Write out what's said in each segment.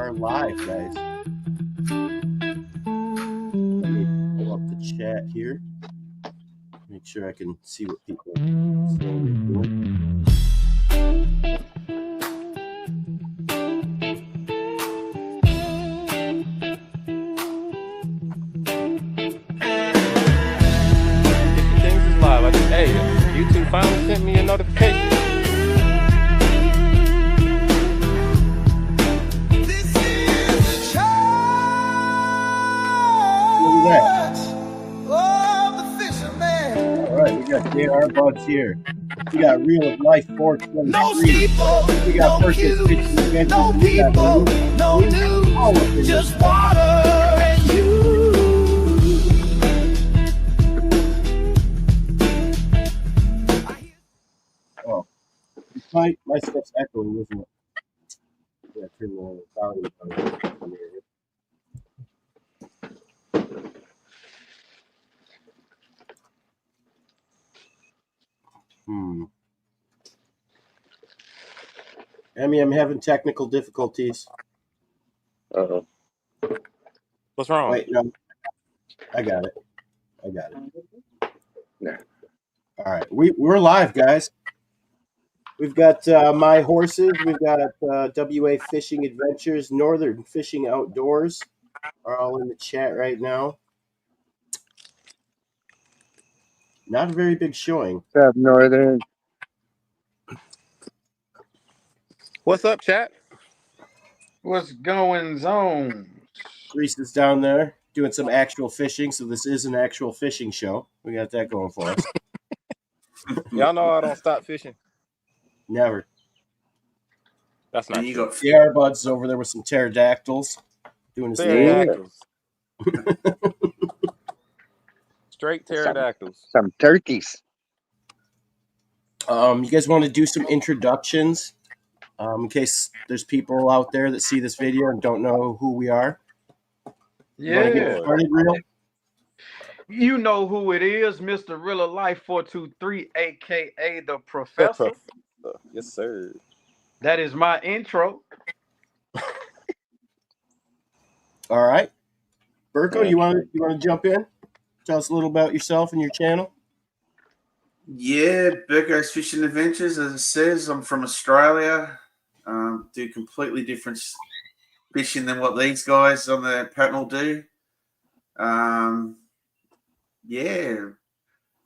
are live, guys. Let me pull up the chat here. Make sure I can see what people are saying they're doing. Things is live. Hey, YouTube finally sent me a notification. We got JR Buds here. We got Real of Life 423. We got Burko Fishy Adventures. No people, no news, just water and you. Oh, my stuff's echoing, isn't it? Yeah, turn the volume down. Emmy, I'm having technical difficulties. Uh-oh. What's wrong? Wait, no. I got it. Yeah. All right. We're live, guys. We've got My Horses. We've got WA Fishing Adventures, Northern Fishing Outdoors are all in the chat right now. Not a very big showing. What's up, Northern? What's up, chat? What's going on? Reese is down there doing some actual fishing, so this is an actual fishing show. We got that going for us. Y'all know I don't stop fishing. Never. That's not and you true. got JR Buds over there with some pterodactyls doing his thing. Pterodactyls. Straight pterodactyls. Some turkeys. You guys want to do some introductions in case there's people out there that see this video and don't know who we are? Yeah. Get started, Real? You know who it is, Mr. Real of Life 423, a.k.a. the Professor. Yes, sir. That is my intro. All right. Burko, you want to jump in? Tell us a little about yourself and your channel. Yeah, Burko's Fishing Adventures. As it says, I'm from Australia. Do completely different fishing than what these guys on the panel do. Yeah,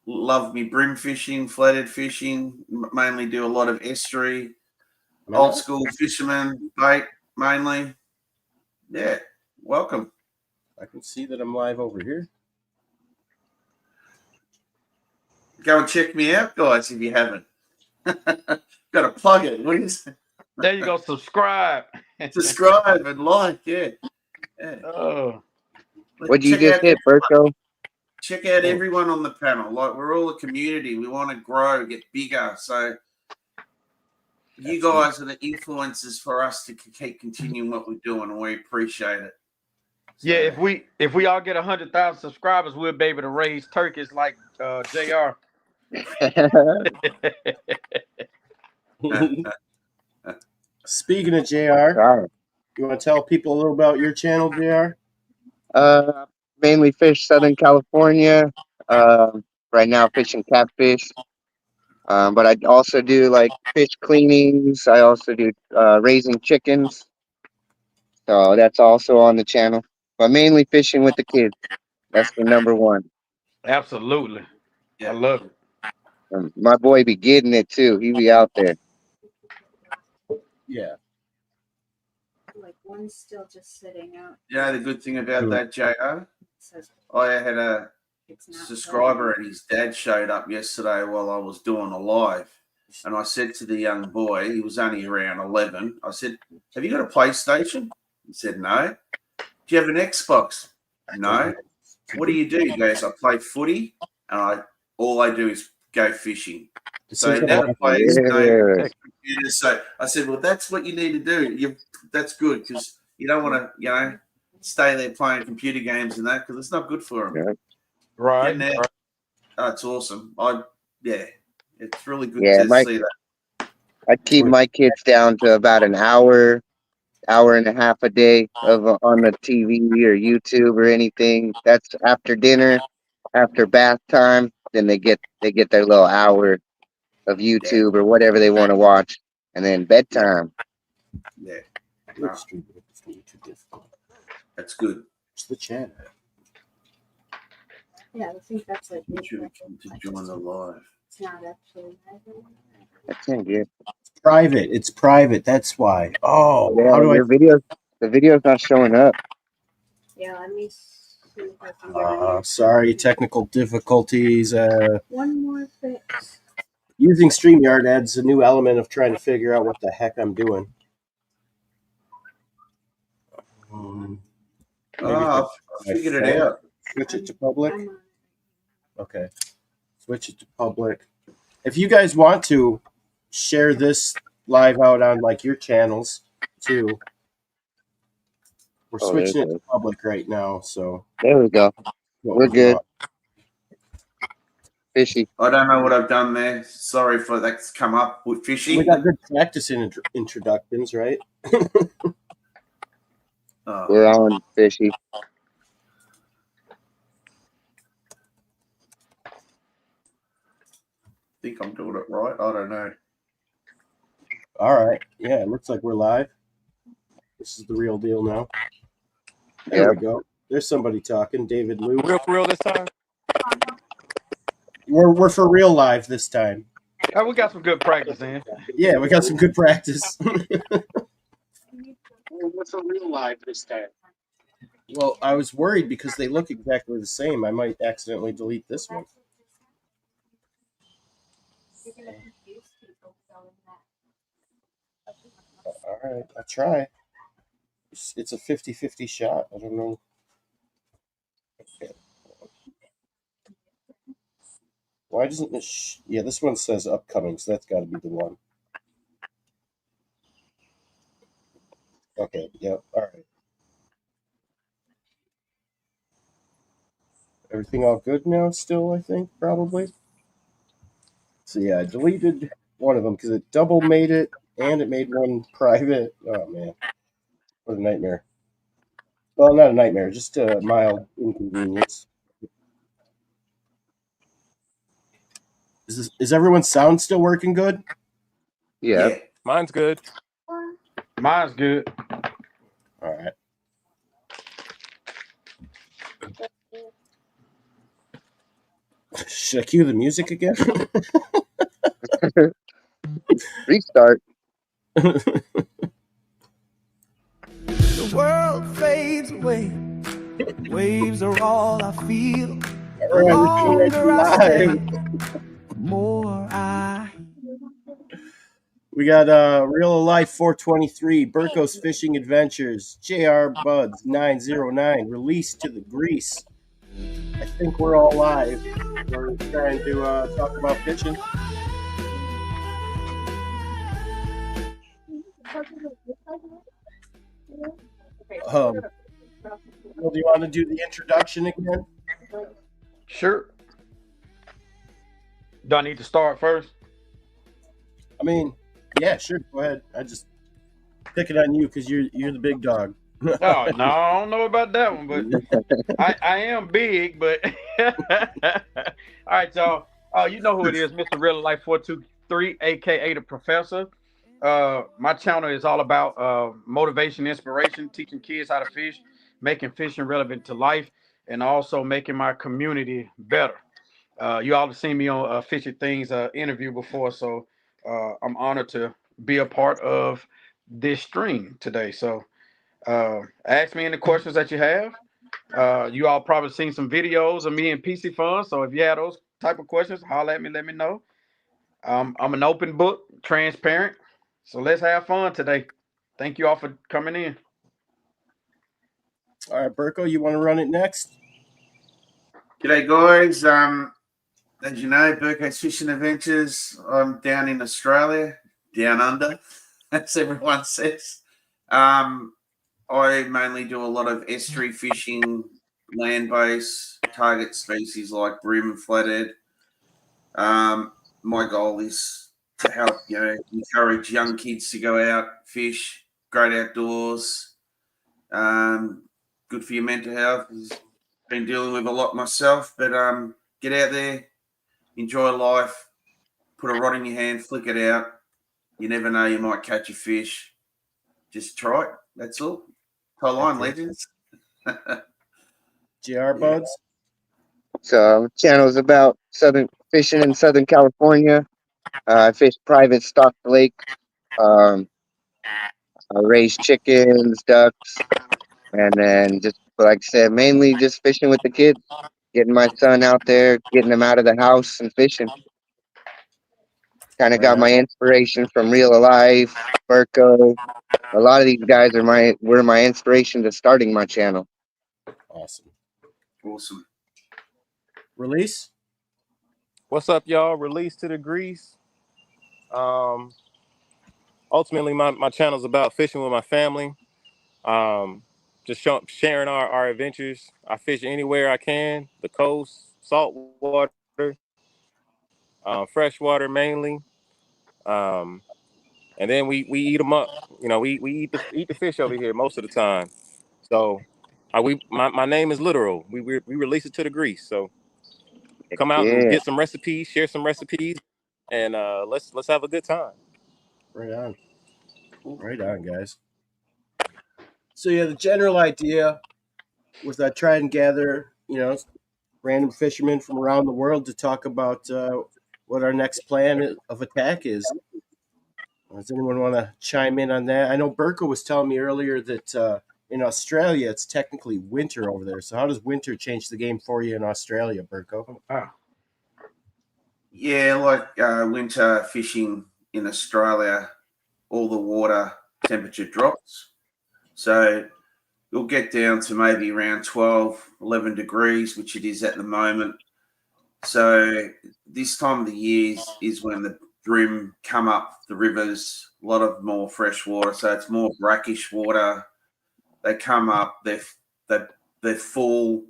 love me brim fishing, flathead fishing. Mainly do a lot of estuary, old school fisherman bait mainly. Yeah, welcome. I can see that I'm live over here. Go and check me out, guys, if you haven't. Got to plug it. What is it? There you go. Subscribe. Subscribe and like, yeah. Oh. What'd you just hit, Burko? Check out everyone on the panel. Like, we're all a community. We want to grow, get bigger. So you guys are the influencers for us to keep continuing what we're doing, and we appreciate it. So, yeah, if we all get 100,000 subscribers, we'll be able to raise turkeys like JR. Speaking of JR, you want to tell people a little about your channel, JR? Mainly fish Southern California. Right now fishing catfish. But I also do like fish cleanings. I also do raising chickens. So that's also on the channel. But mainly fishing with the kids. That's the number one. Absolutely. Yeah. I love it. My boy be getting it too. He be out there. Yeah. Like one's still just sitting out. yeah, the good thing about that, JR, I had a subscriber and his dad showed up yesterday while I was doing a live. And I said to the young boy, he was only around 11, I said, have you got a PlayStation? He said, no. Do you have an Xbox? No. What do you do? He goes, I play footy and all I do is go fishing. So he never plays, no computers. So I said, well, that's what you need to do. That's good because you don't want to, stay there playing computer games and that because it's not good for them. Yeah. Right. Oh, it's awesome. It's really good Yeah, to see that. I keep my kids down to about an hour hour and a half a day of on the TV or YouTube or anything. That's after dinner, after bath time. Then they get their little hour of YouTube or whatever they want to watch, and then bedtime. Yeah, It's too difficult. that's good. It's the chat. Yeah, I think that's like. To join the live. It's not actually. I can't get. Private. It's private. That's why. Oh, Yeah, how do I? the video's not showing up. Yeah, let me see if I can get it. Sorry, technical difficulties. One more fix. Using StreamYard adds a new element of trying to figure out what the heck I'm doing. I figured it out. Switch it to public. Okay. Switch it to public. If you guys want to share this live out on like your channels too, we're switching it to public right now. So there we go. We're good. Fishy. I don't know what I've done there. Sorry for that's come up with Fishy. We got good practice in introductions, right? We're on, Fishy. I think I'm doing it right. I don't know. All right. Yeah, it looks like we're live. This is the real deal now. There we go. There's somebody talking. David Lou. Real for real this time? We're for real live this time. Oh, we got some good practice in. Yeah, we got some good practice. We're for real live this time. Well, I was worried because they look exactly the same. I might accidentally delete this one. All right, I'll try. It's a 50-50 shot. I don't know. Okay. Why doesn't this? Yeah, this one says upcoming, so that's got to be the one. Okay. Yep. All right. Everything all good now? Still, I think probably. So yeah, I deleted one of them because it double made it, and it made one private. Oh man, what a nightmare! Well, not a nightmare, just a mild inconvenience. Is everyone's sound still working good? Yeah. Mine's good. Mine's good. All right. Should I cue the music again? Restart. The world fades away. Waves are all I feel. All right, Longer I stay, the more I. We got Real Life 423, Burko's Fishing Adventures, JR Buds 909, released to the grease. I think we're all live. We're trying to talk about fishing. Well, do you want to do the introduction again? Sure. Do I need to start first? I mean, yeah, sure. Go ahead. I just pick it on you because you're the big dog. Oh no, I don't know about that one, but I am big. But all right, y'all. You know who it is, Mr. Real Life 423, aka the Professor. My channel is all about motivation, inspiration, teaching kids how to fish, making fishing relevant to life, and also making my community better. You all have seen me on Fishy Things interview before, so I'm honored to be a part of this stream today. So ask me any questions that you have. You all probably seen some videos of me and PC Fun, so if you have those type of questions, holler at me, let me know. I'm an open book, transparent. So let's have fun today. Thank you all for coming in. All right, Burko, you want to run it next? G'day, guys. As you know, Burko's Fishing Adventures. I'm down in Australia, down under, as everyone says. I mainly do a lot of estuary fishing, land-based, target species like bream and flathead. My goal is to help, encourage young kids to go out, fish, great outdoors. Good for your mental health. Been dealing with a lot myself, but get out there, enjoy life, put a rod in your hand, flick it out. You never know, you might catch a fish. Just try it. That's all. Tie line, legends. JR Buds? So channel is about fishing in Southern California. I fish private stocked lake. I raise chickens, ducks, and then just like I said, mainly just fishing with the kids. Getting my son out there, getting him out of the house and fishing. Kind of got my inspiration from Real Life, Burko. A lot of these guys were my inspiration to starting my channel. Awesome. Release? What's up, y'all? Release to the grease. Ultimately, my channel's about fishing with my family. Just sharing our adventures. I fish anywhere I can, the coast, salt water, freshwater mainly. And then we eat them up. You know, we eat the fish over here most of the time. So my name is literal. We release it to the grease. So come out and get some recipes, share some recipes, and let's have a good time. Right on. Right on, guys. So yeah, the general idea was I try and gather, random fishermen from around the world to talk about what our next plan of attack is. Does anyone want to chime in on that? I know Burko was telling me earlier that in Australia it's technically winter over there. So how does winter change the game for you in Australia, Burko? Yeah, like winter fishing in Australia, all the water temperature drops. So you'll get down to maybe around 12, 11 degrees, which it is at the moment. So this time of the year is when the bream come up the rivers, a lot of more fresh water. So it's more brackish water. They come up, they're full,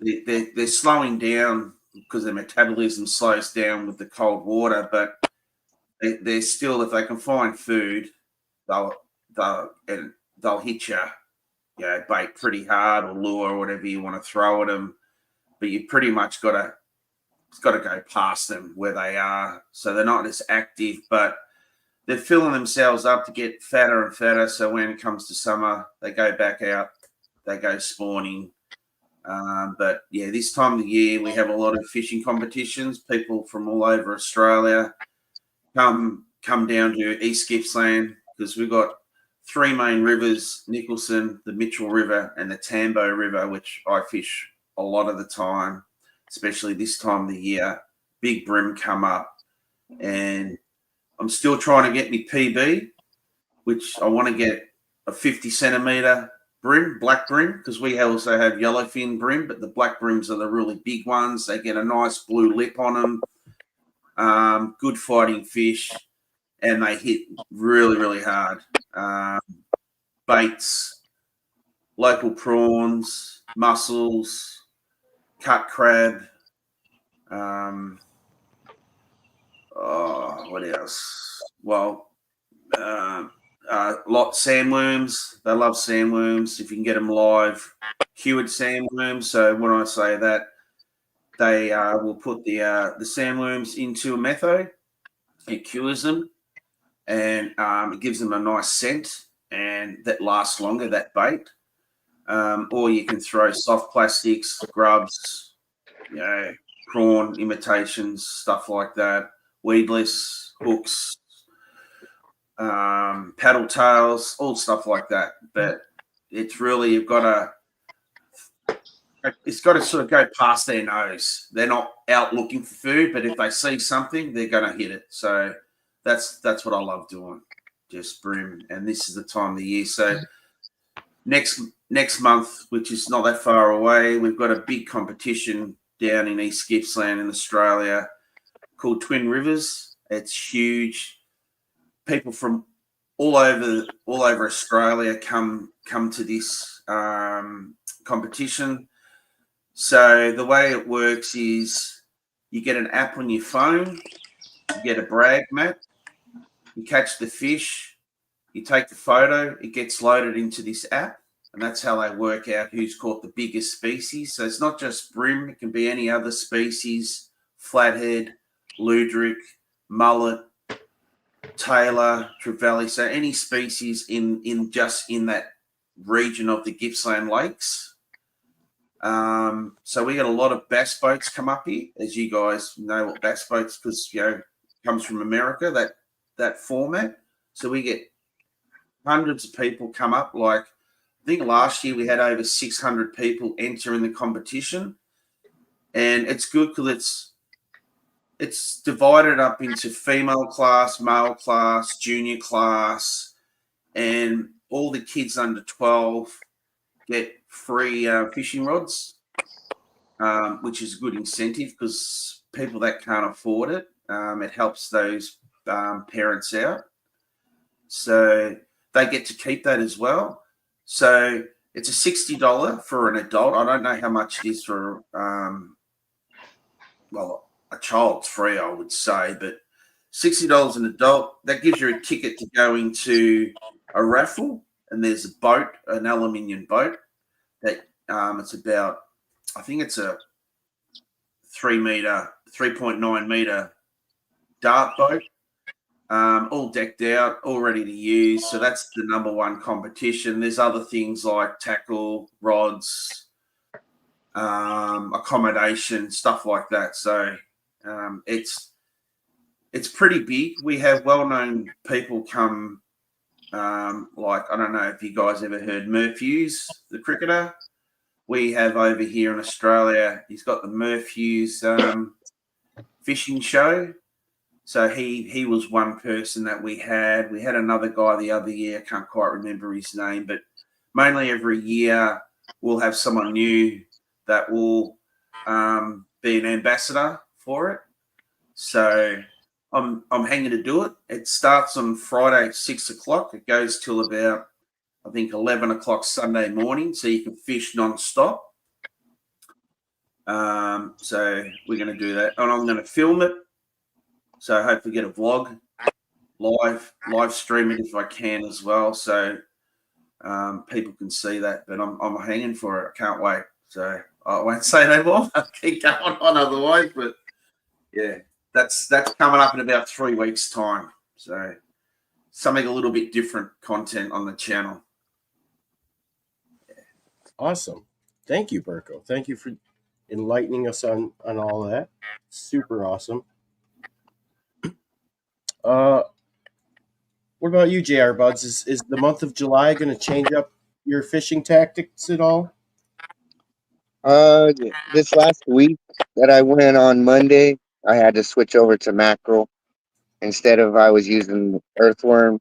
they're slowing down because their metabolism slows down with the cold water, but they're still, if they can find food, they'll hit you, bait pretty hard or lure or whatever you want to throw at them. But you pretty much got to go past them where they are. So they're not as active, but they're filling themselves up to get fatter and fatter. So when it comes to summer, they go back out, they go spawning. But yeah, this time of the year, we have a lot of fishing competitions. People from all over Australia come down to East Gippsland because we've got three main rivers: Nicholson, the Mitchell River, and the Tambo River, which I fish a lot of the time, especially this time of the year. Big bream come up, and I'm still trying to get me PB, which I want to get a 50 centimetre bream, black bream, because we also have yellowfin bream, but the black breams are the really big ones. They get a nice blue lip on them. Good fighting fish, and they hit really, really hard. Baits, local prawns, mussels, cut crab. What else? Well, sandworms. They love sandworms if you can get them live. Cured sandworms. So when I say that, they will put the sandworms into a method. It cures them, and it gives them a nice scent, and that lasts longer, that bait. Or you can throw soft plastics, grubs, prawn imitations, stuff like that, weedless hooks, paddle tails, all stuff like that. But it's really, it's got to sort of go past their nose. They're not out looking for food, but if they see something, they're going to hit it. So that's what I love doing, just bream. And this is the time of the year. So next month, which is not that far away, we've got a big competition down in East Gippsland in Australia called Twin Rivers. It's huge. People from all over Australia come to this competition. So the way it works is you get an app on your phone, you get a brag mat, you catch the fish, You take the photo, it gets loaded into this app, and that's how they work out who's caught the biggest species. So it's not just brim, it can be any other species, flathead, luderick, mullet, tailor, trevally. So any species in that region of the Gippsland Lakes. So we got a lot of bass boats come up here, as you guys know what bass boats, because comes from America, that format. So we get hundreds of people come up. Like I think last year we had over 600 people enter in the competition, and it's good because it's divided up into female class, male class, junior class, and all the kids under 12 get free fishing rods, which is a good incentive because people that can't afford it, it helps those parents out. So they get to keep that as well. So it's a $60 for an adult. I don't know how much it is for, a child's free, I would say, but $60 an adult, that gives you a ticket to go into a raffle, and there's a boat, an aluminium boat, that it's about, I think it's a 3.9 meter dart boat, all decked out, all ready to use. So that's the number one competition. There's other things like tackle, rods, accommodation, stuff like that. So it's pretty big. We have well-known people come, like, I don't know if you guys ever heard Murph Hughes, the cricketer. We have over here in Australia, he's got the Murph Hughes fishing show. So he was one person that we had. We had another guy the other year. I can't quite remember his name, but mainly every year we'll have someone new that will be an ambassador for it. So I'm hanging to do it. It starts on Friday at 6 o'clock. It goes till about, I think, 11 o'clock Sunday morning, so you can fish non-stop. So we're going to do that. And I'm going to film it. So I hope to get a vlog, live stream it if I can as well, so people can see that. But I'm hanging for it. I can't wait. So I won't say no more. I'll keep going on otherwise. But yeah, that's coming up in about 3 weeks' time. So something a little bit different content on the channel. Awesome. Thank you, Burko. Thank you for enlightening us on all that. Super awesome. What about you, JR Buds? Is the month of July going to change up your fishing tactics at all? This last week that I went on Monday, I had to switch over to mackerel instead of I was using earthworm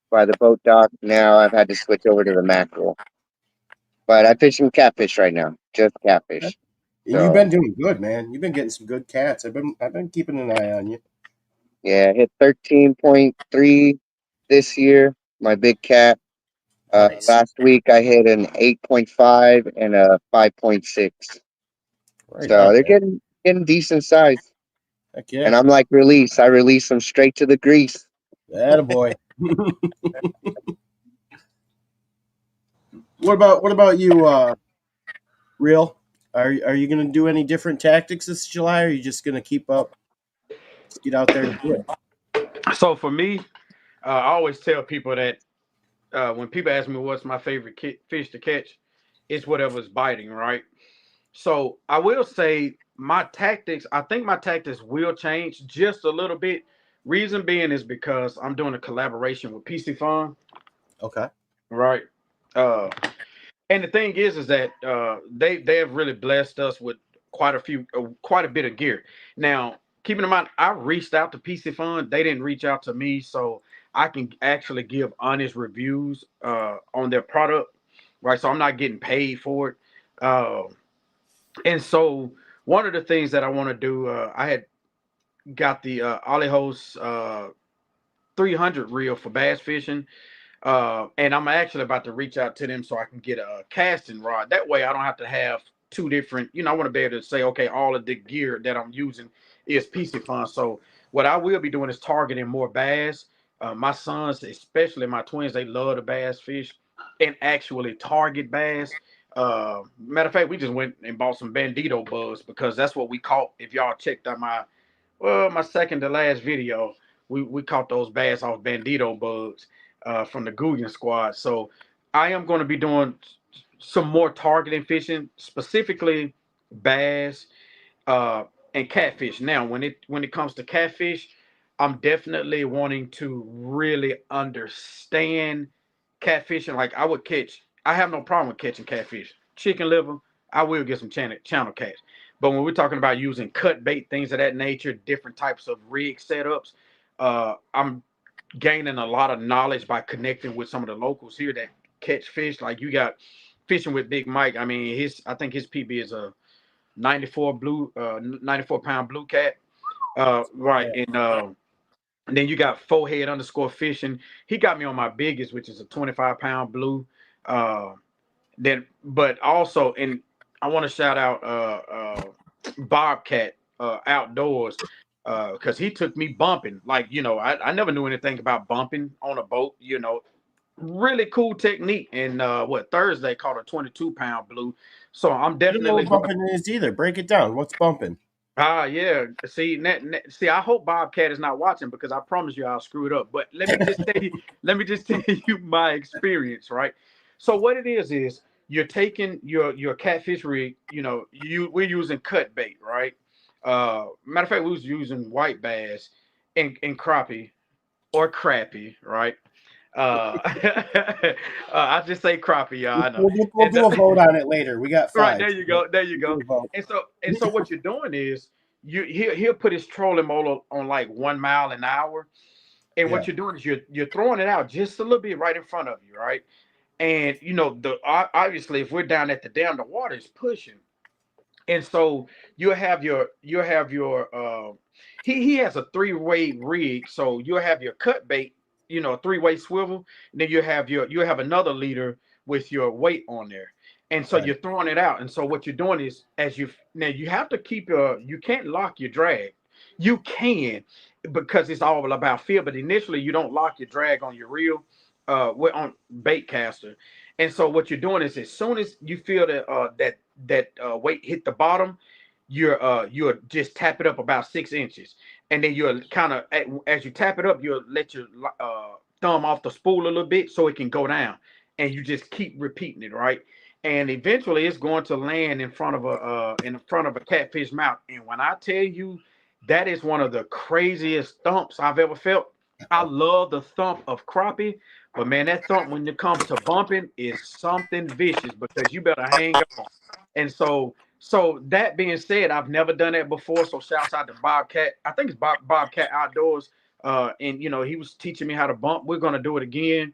by the boat dock. Now I've had to switch over to the mackerel. But I fish some catfish right now, just catfish. So, you've been doing good, man. You've been getting some good cats. I've been keeping an eye on you. Yeah, I hit 13.3 this year, my big cat. Nice. Last week I hit an 8.5 and a 5.6. Right so on, they're man. getting decent size. Heck yeah. And I'm like release. I release them straight to the grease. Attaboy. What about you, Real? Are you going to do any different tactics this July, or are you just going to keep up? Just get out there and do it. So for me, I always tell people that when people ask me what's my favorite fish to catch, it's whatever's biting, right? So I will say my tactics, I think my tactics will change just a little bit. Reason being is because I'm doing a collaboration with PC Fun. Okay. Right. And the thing is that they have really blessed us with quite a bit of gear. Now, keeping in mind, I reached out to PC Fun. They didn't reach out to me, so I can actually give honest reviews on their product, right? So I'm not getting paid for it. And so one of the things that I want to do, I had got the Olihos 300 reel for bass fishing. And I'm actually about to reach out to them so I can get a casting rod. That way I don't have to have two different, I want to be able to say, okay, all of the gear that I'm using is PC Fun. So what I will be doing is targeting more bass My sons, especially my twins, they love the bass fish and actually target bass. Matter of fact, we just went and bought some bandito bugs because that's what we caught. If y'all checked out my second to last video, we caught those bass off bandito bugs from the Goulian squad. So I am going to be doing some more targeting fishing, specifically bass uh, and catfish. Now, when it comes to catfish, I'm definitely wanting to really understand catfishing. Like I would catch, I have no problem with catching catfish, chicken liver. I will get some channel catch. But when we're talking about using cut bait, things of that nature, different types of rig setups, I'm gaining a lot of knowledge by connecting with some of the locals here that catch fish. Like you got fishing with Big Mike. I mean, I think his PB is a 94 pound blue cat. Right. And then you got Forehead underscore fishing. He got me on my biggest, which is a 25-pound blue. Uh, but also, and I want to shout out Bobcat Outdoors because he took me bumping. Like, I never knew anything about bumping on a boat. Really cool technique. And Thursday caught a 22-pound blue. So I'm I don't know definitely what bumping is either. Break it down. What's bumping? Yeah. See, see, I hope Bobcat is not watching because I promise you I'll screw it up. But let me just tell you my experience, right? So what it is you're taking your catfish rig, we're using cut bait, right? Matter of fact, we was using white bass and crappie or crappie, right? I just say crappie, y'all. I know. We'll do a vote on it later. We got Right, 5. there you go. There you go. And so what you're doing is he'll put his trolling motor on like 1 mile an hour. And what you're doing is you're throwing it out just a little bit right in front of you, right? And obviously if we're down at the dam, the water is pushing. And so he has a three-way rig. So you'll have your cut bait, three-way swivel, and then you have another leader with your weight on there. And so you're throwing it out. And so what you're doing is now you have to you can't lock your drag. You can because it's all about feel, but initially you don't lock your drag on your reel on bait caster. And so what you're doing is as soon as you feel that weight hit the bottom, you'll just tap it up about 6 inches, and then you'll kind of as you tap it up, you'll let your thumb off the spool a little bit so it can go down, and you just keep repeating it, right? And eventually, it's going to land in front of a catfish mouth. And when I tell you, that is one of the craziest thumps I've ever felt. I love the thump of crappie, but man, that thump when it comes to bumping is something vicious because you better hang on. And so that being said, I've never done that before. So shouts out to Bobcat. I think it's Bobcat Outdoors. And he was teaching me how to bump. We're gonna do it again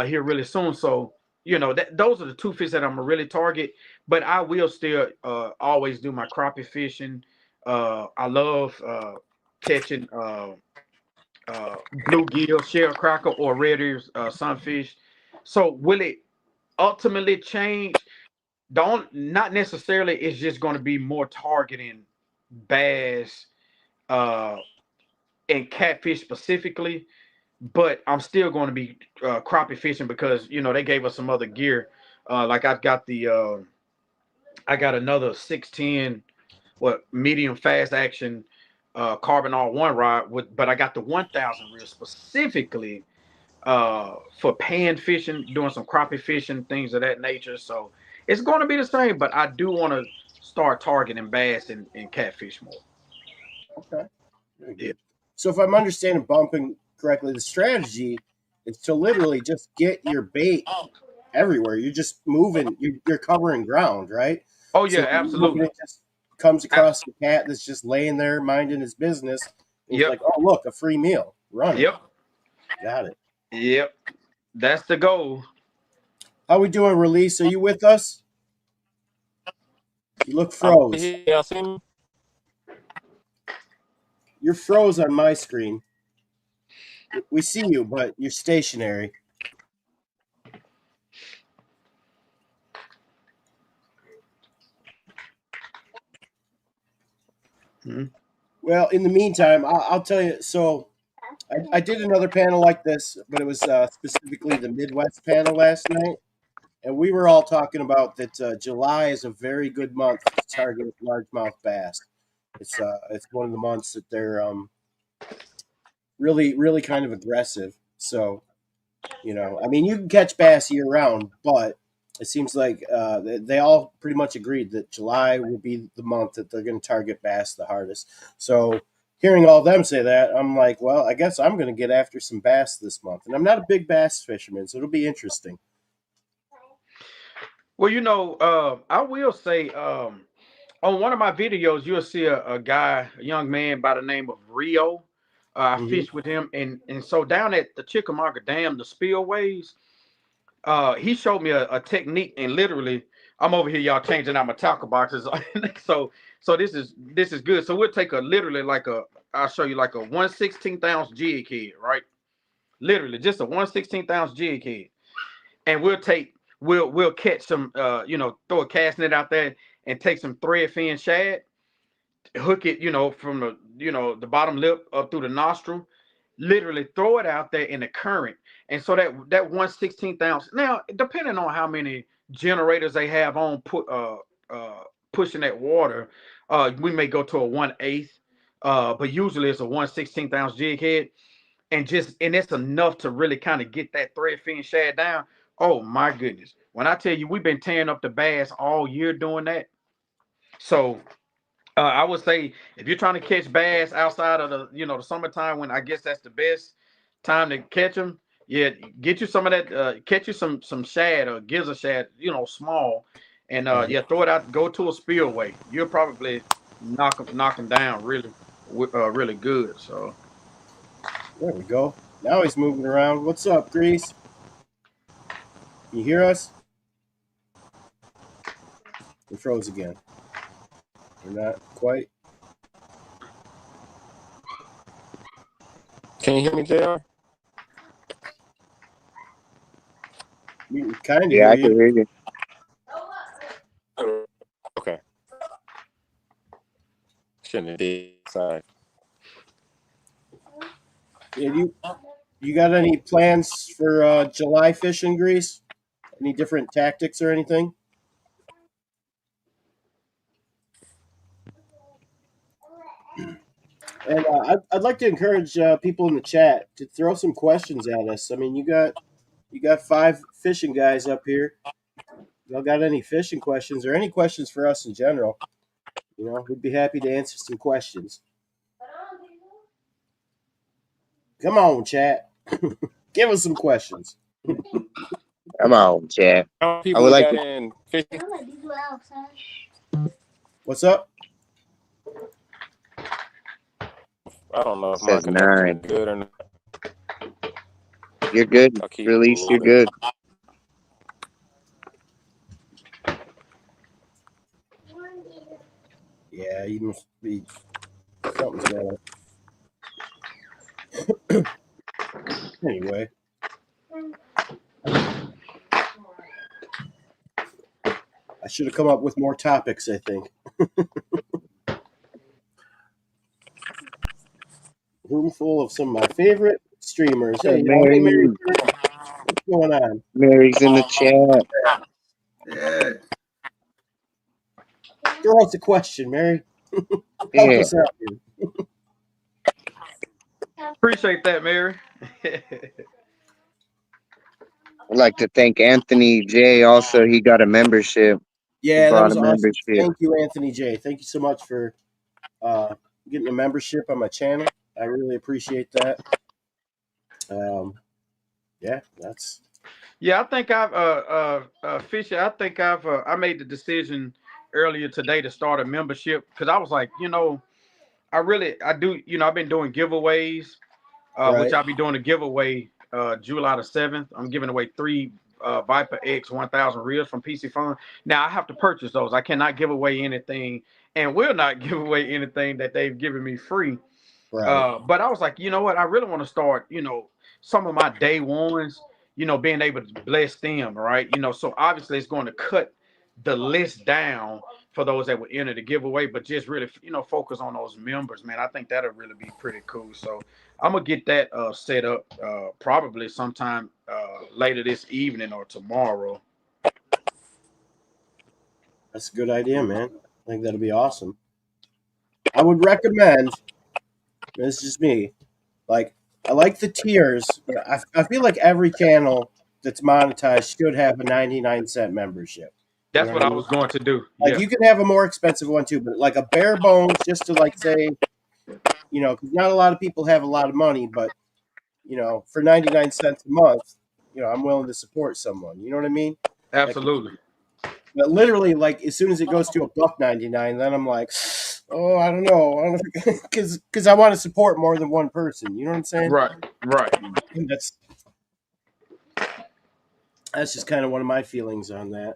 here really soon. So those are the two fish that I'm gonna really target. But I will still always do my crappie fishing. I love catching bluegill, shell cracker, or red ears sunfish. So will it ultimately change? Don't Not necessarily. It's just going to be more targeting bass uh, and catfish specifically. But I'm still going to be crappie fishing because they gave us some other gear. Like I got another 610 medium fast action carbon R1 rod but I got the 1000 reel specifically for pan fishing, doing some crappie fishing, things of that nature. So it's going to be the same, but I do want to start targeting bass and catfish more. Okay. Very good. So if I'm understanding bumping correctly, the strategy is to literally just get your bait everywhere. You're just moving. You're covering ground, right? Oh So yeah, absolutely. it just comes across the cat that's just laying there minding his business. And he's Yep. like, "Oh, look, a free meal. Run it." Yep. Got it. Yep. That's the goal. How we doing, Release? Are you with us? You look froze. Y'all see me? You're froze on my screen. We see you, but you're stationary. Hmm. Well, in the meantime, I'll tell you. So, I did another panel like this, but it was specifically the Midwest panel last night, and we were all talking about that July is a very good month to target largemouth bass. It's one of the months that they're really kind of aggressive. So I mean, you can catch bass year round, but it seems like they all pretty much agreed that July will be the month that they're going to target bass the hardest. So hearing all them say that, I'm like, well, I guess I'm going to get after some bass this month. And I'm not a big bass fisherman, so it'll be interesting. Well, I will say, on one of my videos, you'll see a young man by the name of Rio. I fished with him, and so down at the Chickamauga Dam, the spillways, he showed me a technique, and literally, I'm over here, y'all changing out my tackle boxes. so this is good. So we'll take I'll show you like a 1/16 ounce jig head, right? Literally, just a 1/16 ounce jig head, and we'll catch some, throw a cast net out there and take some thread fin shad, hook it, from the bottom lip up through the nostril, literally throw it out there in the current. And so that 1/16 ounce, now depending on how many generators they have on pushing that water, we may go to a 1/8, but usually it's a 1/16 ounce jig head, and it's enough to really kind of get that thread fin shad down. Oh my goodness, when I tell you we've been tearing up the bass all year doing that. So I would say if you're trying to catch bass outside of the summertime, when I guess that's the best time to catch them, yeah, get you some of that, catch you some shad or gizzard shad, small, and yeah, throw it out, go to a spillway. You'll probably knock them down really good. So There we go. Now he's moving around. What's up, Grease? Can you hear us? We froze again. We're not quite. Can you hear me, JR? We can kind of Yeah, hear I can you. hear you. Okay. Shouldn't have did. Sorry. Yeah, you got any plans for July fishing, Grease? Any different tactics or anything? And I'd like to encourage people in the chat to throw some questions at us. I mean, you got 5 fishing guys up here. Y'all got any fishing questions or any questions for us in general? We'd be happy to answer some questions. Come on, chat. Give us some questions. Come on, chat. How many I people would we like got to. in fishing? What's up? I don't know It if my says connection 9. is good or not. You're good. I'll keep Release. You're moving. good. Yeah, you must be something's going on. Anyway. I should have come up with more topics, I think. Room full of some of my favorite streamers. Hey, Hey, y'all. Hey, Mary. Mary. What's going on? Mary's in the chat. Yeah. Throw us a question, Mary. Help Yeah. us out here. appreciate that, Mary. I'd like to thank Anthony J. Also, he got a membership. He Yeah, that bought was a awesome. membership. Thank you, Anthony J. Thank you so much for getting a membership on my channel. I really appreciate that. Yeah, that's Yeah, I think Fishy. I think I made the decision earlier today to start a membership because I was like, I do, I've been doing giveaways, which right. I'll be doing a giveaway July the 7th. I'm giving away 3 Viper X 1000 reels from PC Fun. Now I have to purchase those. I cannot give away anything and will not give away anything that they've given me free. Right. But I was like, you know what? I really want to start, some of my day ones, being able to bless them, right? So obviously it's going to cut the list down for those that would enter the giveaway, but just really, focus on those members, man. I think that'll really be pretty cool. So I'm gonna get that set up probably sometime later this evening or tomorrow. That's a good idea, man. I think that'll be awesome. I would recommend. This is just me. Like, I like the tiers, but I feel like every channel that's monetized should have a 99-cent membership. You That's know what what I I mean? was going to do. Like, Yeah, you can have a more expensive one too, but like a bare bones, just to like say, because not a lot of people have a lot of money, but for 99 cents a month, I'm willing to support someone. You know what I mean? Like, absolutely. but literally, like as soon as it goes to $1.99, then I'm like, oh, I don't know, because I want to support more than one person. You know what I'm saying? Right, right. And that's just kind of one of my feelings on that.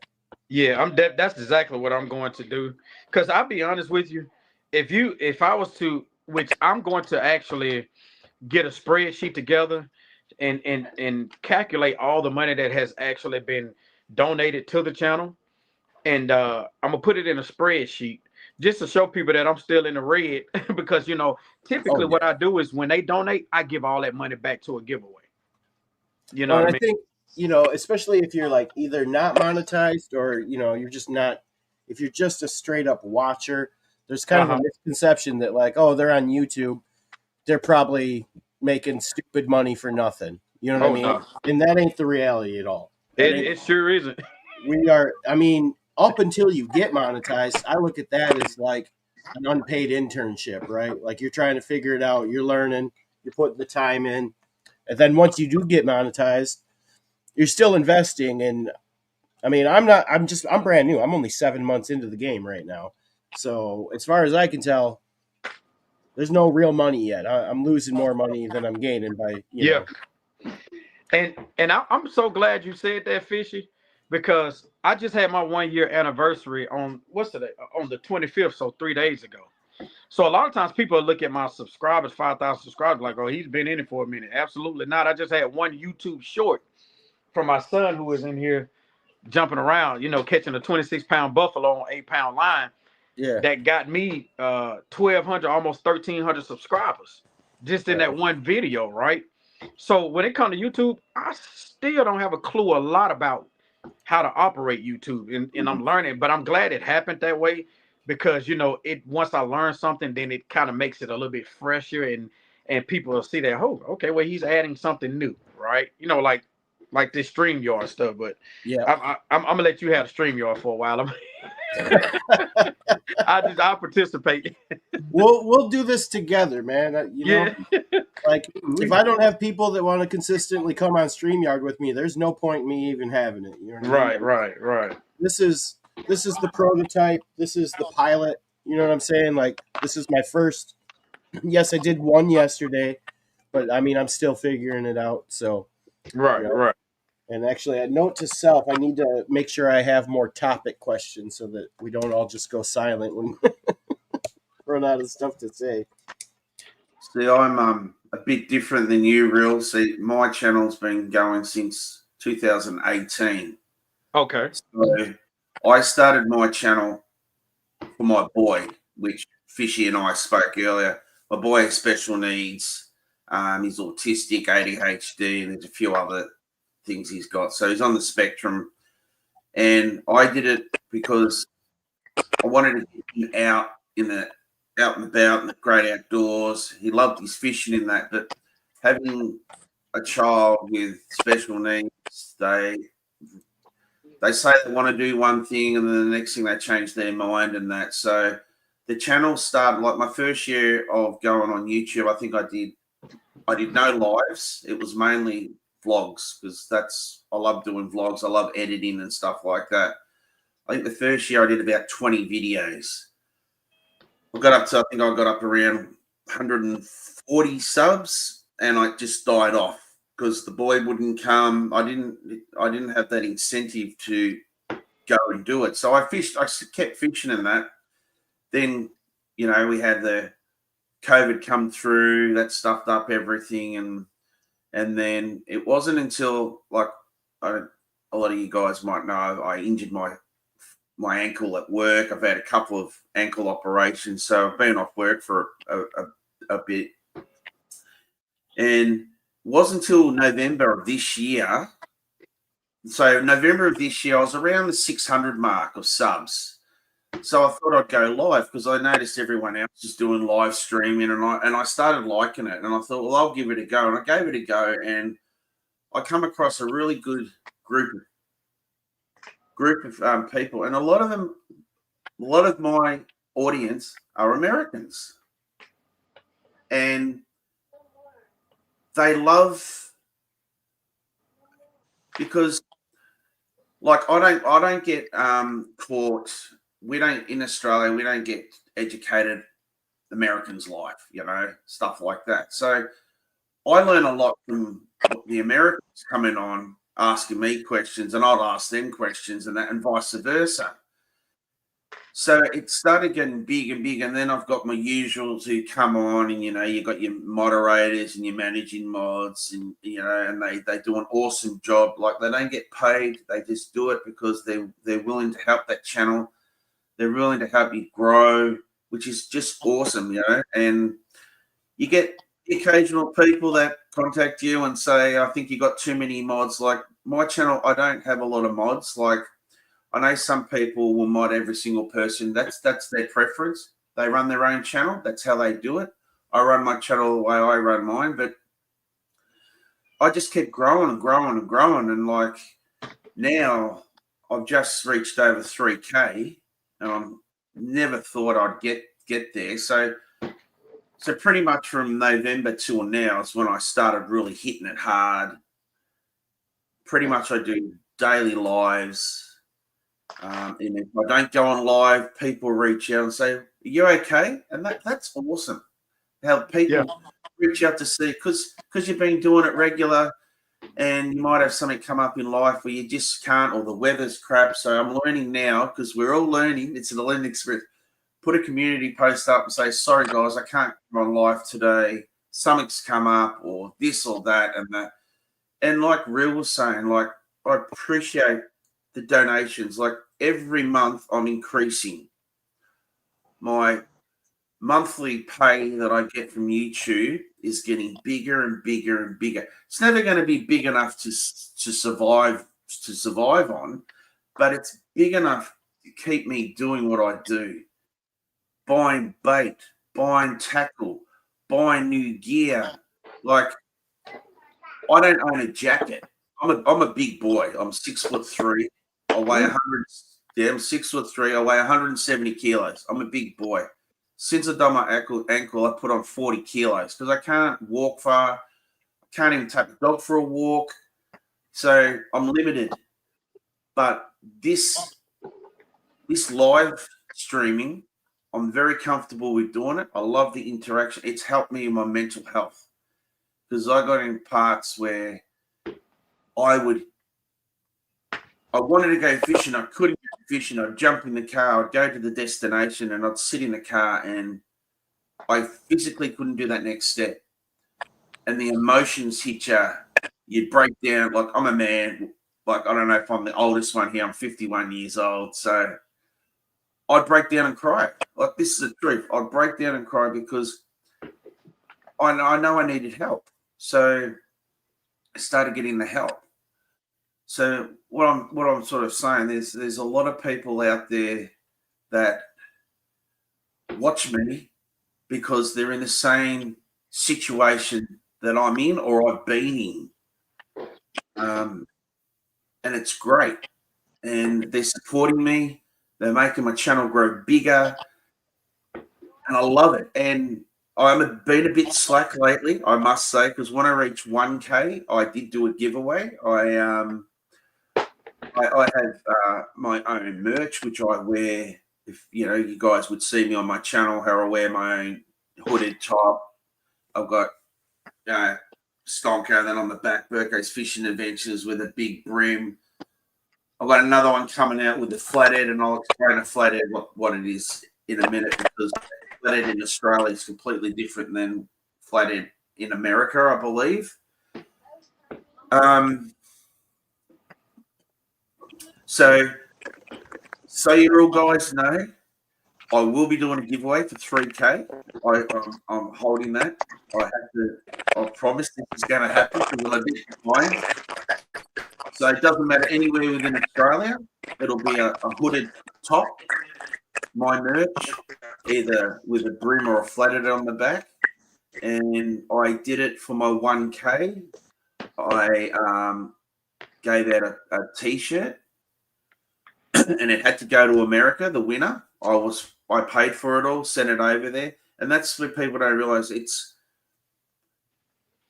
Yeah, that's exactly what I'm going to do. Because I'll be honest with you, if I was to, which I'm going to actually get a spreadsheet together and calculate all the money that has actually been donated to the channel, and I'm gonna put it in a spreadsheet just to show people that I'm still in the red. Because Oh typically yeah. what I do is when they donate, I give all that money back to a giveaway. You know Well, what and I I mean? think especially if you're like either not monetized or you're just not. If you're just a straight up watcher, there's kind of a Uh-huh. misconception that like, oh, they're on YouTube, they're probably making stupid money for nothing. You know what I Oh mean? no, And that ain't the reality at all. That it, ain't. it sure isn't. We are. I mean, up until you get monetized, I look at that as like an unpaid internship, right? Like you're trying to figure it out, you're learning, you're putting the time in, and then once you do get monetized, you're still investing. And I mean, I'm not. I'm brand new. I'm only 7 months into the game right now. So as far as I can tell, there's no real money yet. I'm losing more money than I'm gaining by Yeah, and I'm so glad you said that, Fishy, because I just had my 1 year anniversary on what's today? On the 25th, so 3 days ago. So a lot of times people look at my subscribers, 5,000 subscribers, like, oh, he's been in it for a minute. Absolutely not. I just had one YouTube short from my son who was in here jumping around, catching a 26-pound buffalo on 8-pound line yeah. that got me 1,200, almost 1,300 subscribers just in Right. that one video, right? So when it comes to YouTube, I still don't have a clue a lot about how to operate YouTube, and I'm learning, but I'm glad it happened that way because it once I learn something, then it kind of makes it a little bit fresher, and people will see that, oh, okay, well, he's adding something new, right? Like this StreamYard stuff, but Yeah. I'm gonna let you have the StreamYard for a while. I'll participate. We'll do this together, man. Yeah, Like if I don't have people that want to consistently come on StreamYard with me, there's no point in me even having it. You know what I mean? right, right, right. This is the prototype. This is the pilot. You know what I'm saying? Like this is my first. Yes, I did one yesterday, but I mean I'm still figuring it out. So you Right, know. right. And actually, a note to self: I need to make sure I have more topic questions so that we don't all just go silent when run out of stuff to say. See, I'm a bit different than you, Real. See, my channel's been going since 2018. Okay. So I started my channel for my boy, which Fishy and I spoke earlier. My boy has special needs. He's autistic, ADHD, and there's a few other things he's got. So he's on the spectrum. And I did it because I wanted to get him out and about in the great outdoors. He loved his fishing in that, but having a child with special needs, they say they want to do one thing and then the next thing they change their mind and that. So the channel started like my first year of going on YouTube. I think I did no lives. It was mainly vlogs because I love doing vlogs. I love editing and stuff like that. I think the first year I did about 20 videos. I think I got up around 140 subs, and I just died off because the boy wouldn't come. I didn't have that incentive to go and do it. So I kept fishing in that. Then, we had the COVID come through, that stuffed up everything, and then it wasn't until like a lot of you guys might know, I injured my ankle at work. I've had a couple of ankle operations, so I've been off work for a bit. And wasn't until November of this year. So November of this year, I was around the 600 mark of subs. So I thought I'd go live because I noticed everyone else is doing live streaming, and I started liking it. And I thought, well, I'll give it a go. And I gave it a go, and I come across a really good group of people, and a lot of my audience are Americans, and they love, because like I don't get caught. We don't, in Australia, we don't get educated Americans life, stuff like that. So I learn a lot from the Americans coming on asking me questions, and I'd ask them questions, and vice versa. So it started getting big and big, and then I've got my usuals who come on, and you've got your moderators and your managing mods, and and they do an awesome job. Like, they don't get paid; they just do it because they're willing to help that channel. They're willing to help you grow, which is just awesome, And you get the occasional people that contact you and say, "I think you got too many mods." Like, my channel, I don't have a lot of mods. Like, I know some people will mod every single person. That's their preference. They run their own channel. That's how they do it. I run my channel the way I run mine, but I just kept growing and growing and growing. And like, now I've just reached over 3K, and I never thought I'd get there. So pretty much from November till now is when I started really hitting it hard. Pretty much I do daily lives. And if I don't go on live, people reach out and say, "Are you okay?" And that's awesome. How people reach out to see, because you've been doing it regular, and you might have something come up in life where you just can't, or the weather's crap. So I'm learning now, because we're all learning. It's an learning experience. Put a community post up and say, "Sorry guys, I can't come on live today. Something's come up," or this or that and that. And like Real was saying, like, I appreciate the donations. Like, every month I'm increasing my monthly pay that I get from YouTube is getting bigger and bigger and bigger. It's never going to be big enough to survive on, but it's big enough to keep me doing what I do. Buying bait, buying tackle, buying new gear. Like, I don't own a jacket. I'm a big boy. I'm 6'3". I weigh 100. Yeah, I'm 6'3". I weigh 170 kilos. I'm a big boy. Since I've done my ankle, I put on 40 kilos because I can't walk far. I can't even take the dog for a walk. So I'm limited. But this live streaming, I'm very comfortable with doing it. I love the interaction. It's helped me in my mental health, because I got in parts where I wanted to go fishing. I couldn't go fishing. I'd jump in the car. I'd go to the destination, and I'd sit in the car, and I physically couldn't do that next step. And the emotions hit you. You break down. Like, I'm a man. Like, I don't know if I'm the oldest one here. I'm 51 years old. So I'd break down and cry. Like, this is the truth. I'd break down and cry because I know I needed help. So I started getting the help. So what I'm sort of saying is, there's a lot of people out there that watch me because they're in the same situation that I'm in or I've been in. And it's great. And they're supporting me. They're making my channel grow bigger. And I love it. And I've been a bit slack lately, I must say, because when I reached 1K, I did do a giveaway. I have my own merch, which I wear. If you guys would see me on my channel, how I wear my own hooded top. I've got Stonker, then on the back, Burko's Fishing Adventures with a big brim. I've got another one coming out with the Flathead, and I'll explain a Flathead what it is in a minute, because Flathead in Australia is completely different than Flathead in America, I believe. So you all guys know, I will be doing a giveaway for 3K. I'm holding that. I promise this is going to happen because I'm a bit behind. So it doesn't matter anywhere within Australia. It'll be a hooded top, my merch, either with a brim or a flathead on the back. And I did it for my 1K. I gave out a T-shirt, and it had to go to America. The winner, I paid for it all, sent it over there, and that's what people don't realize. It's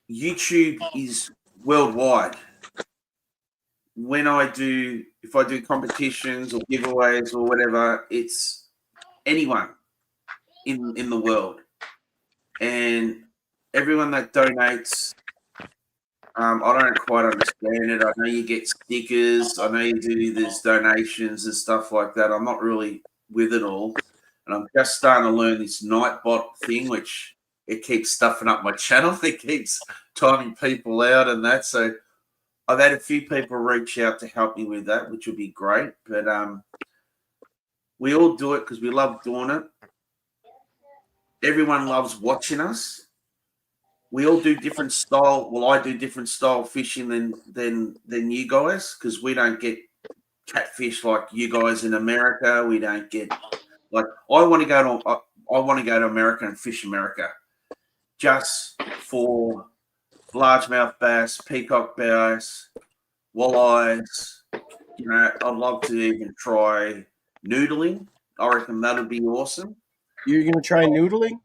YouTube is worldwide. When if I do competitions or giveaways or whatever, it's anyone in the world, and everyone that donates. I don't quite understand it. I know you get stickers. I know you do these donations and stuff like that. I'm not really with it all, and I'm just starting to learn this Nightbot thing, which it keeps stuffing up my channel. It keeps timing people out and that. So I've had a few people reach out to help me with that, which would be great. But we all do it because we love doing it. Everyone loves watching us. We all do different style. Well, I do different style fishing than you guys because we don't get catfish like you guys in America. We don't get like I want to go to America and fish America just for largemouth bass, peacock bass, walleyes. You know, I'd love to even try noodling. I reckon that would be awesome. You're gonna try noodling?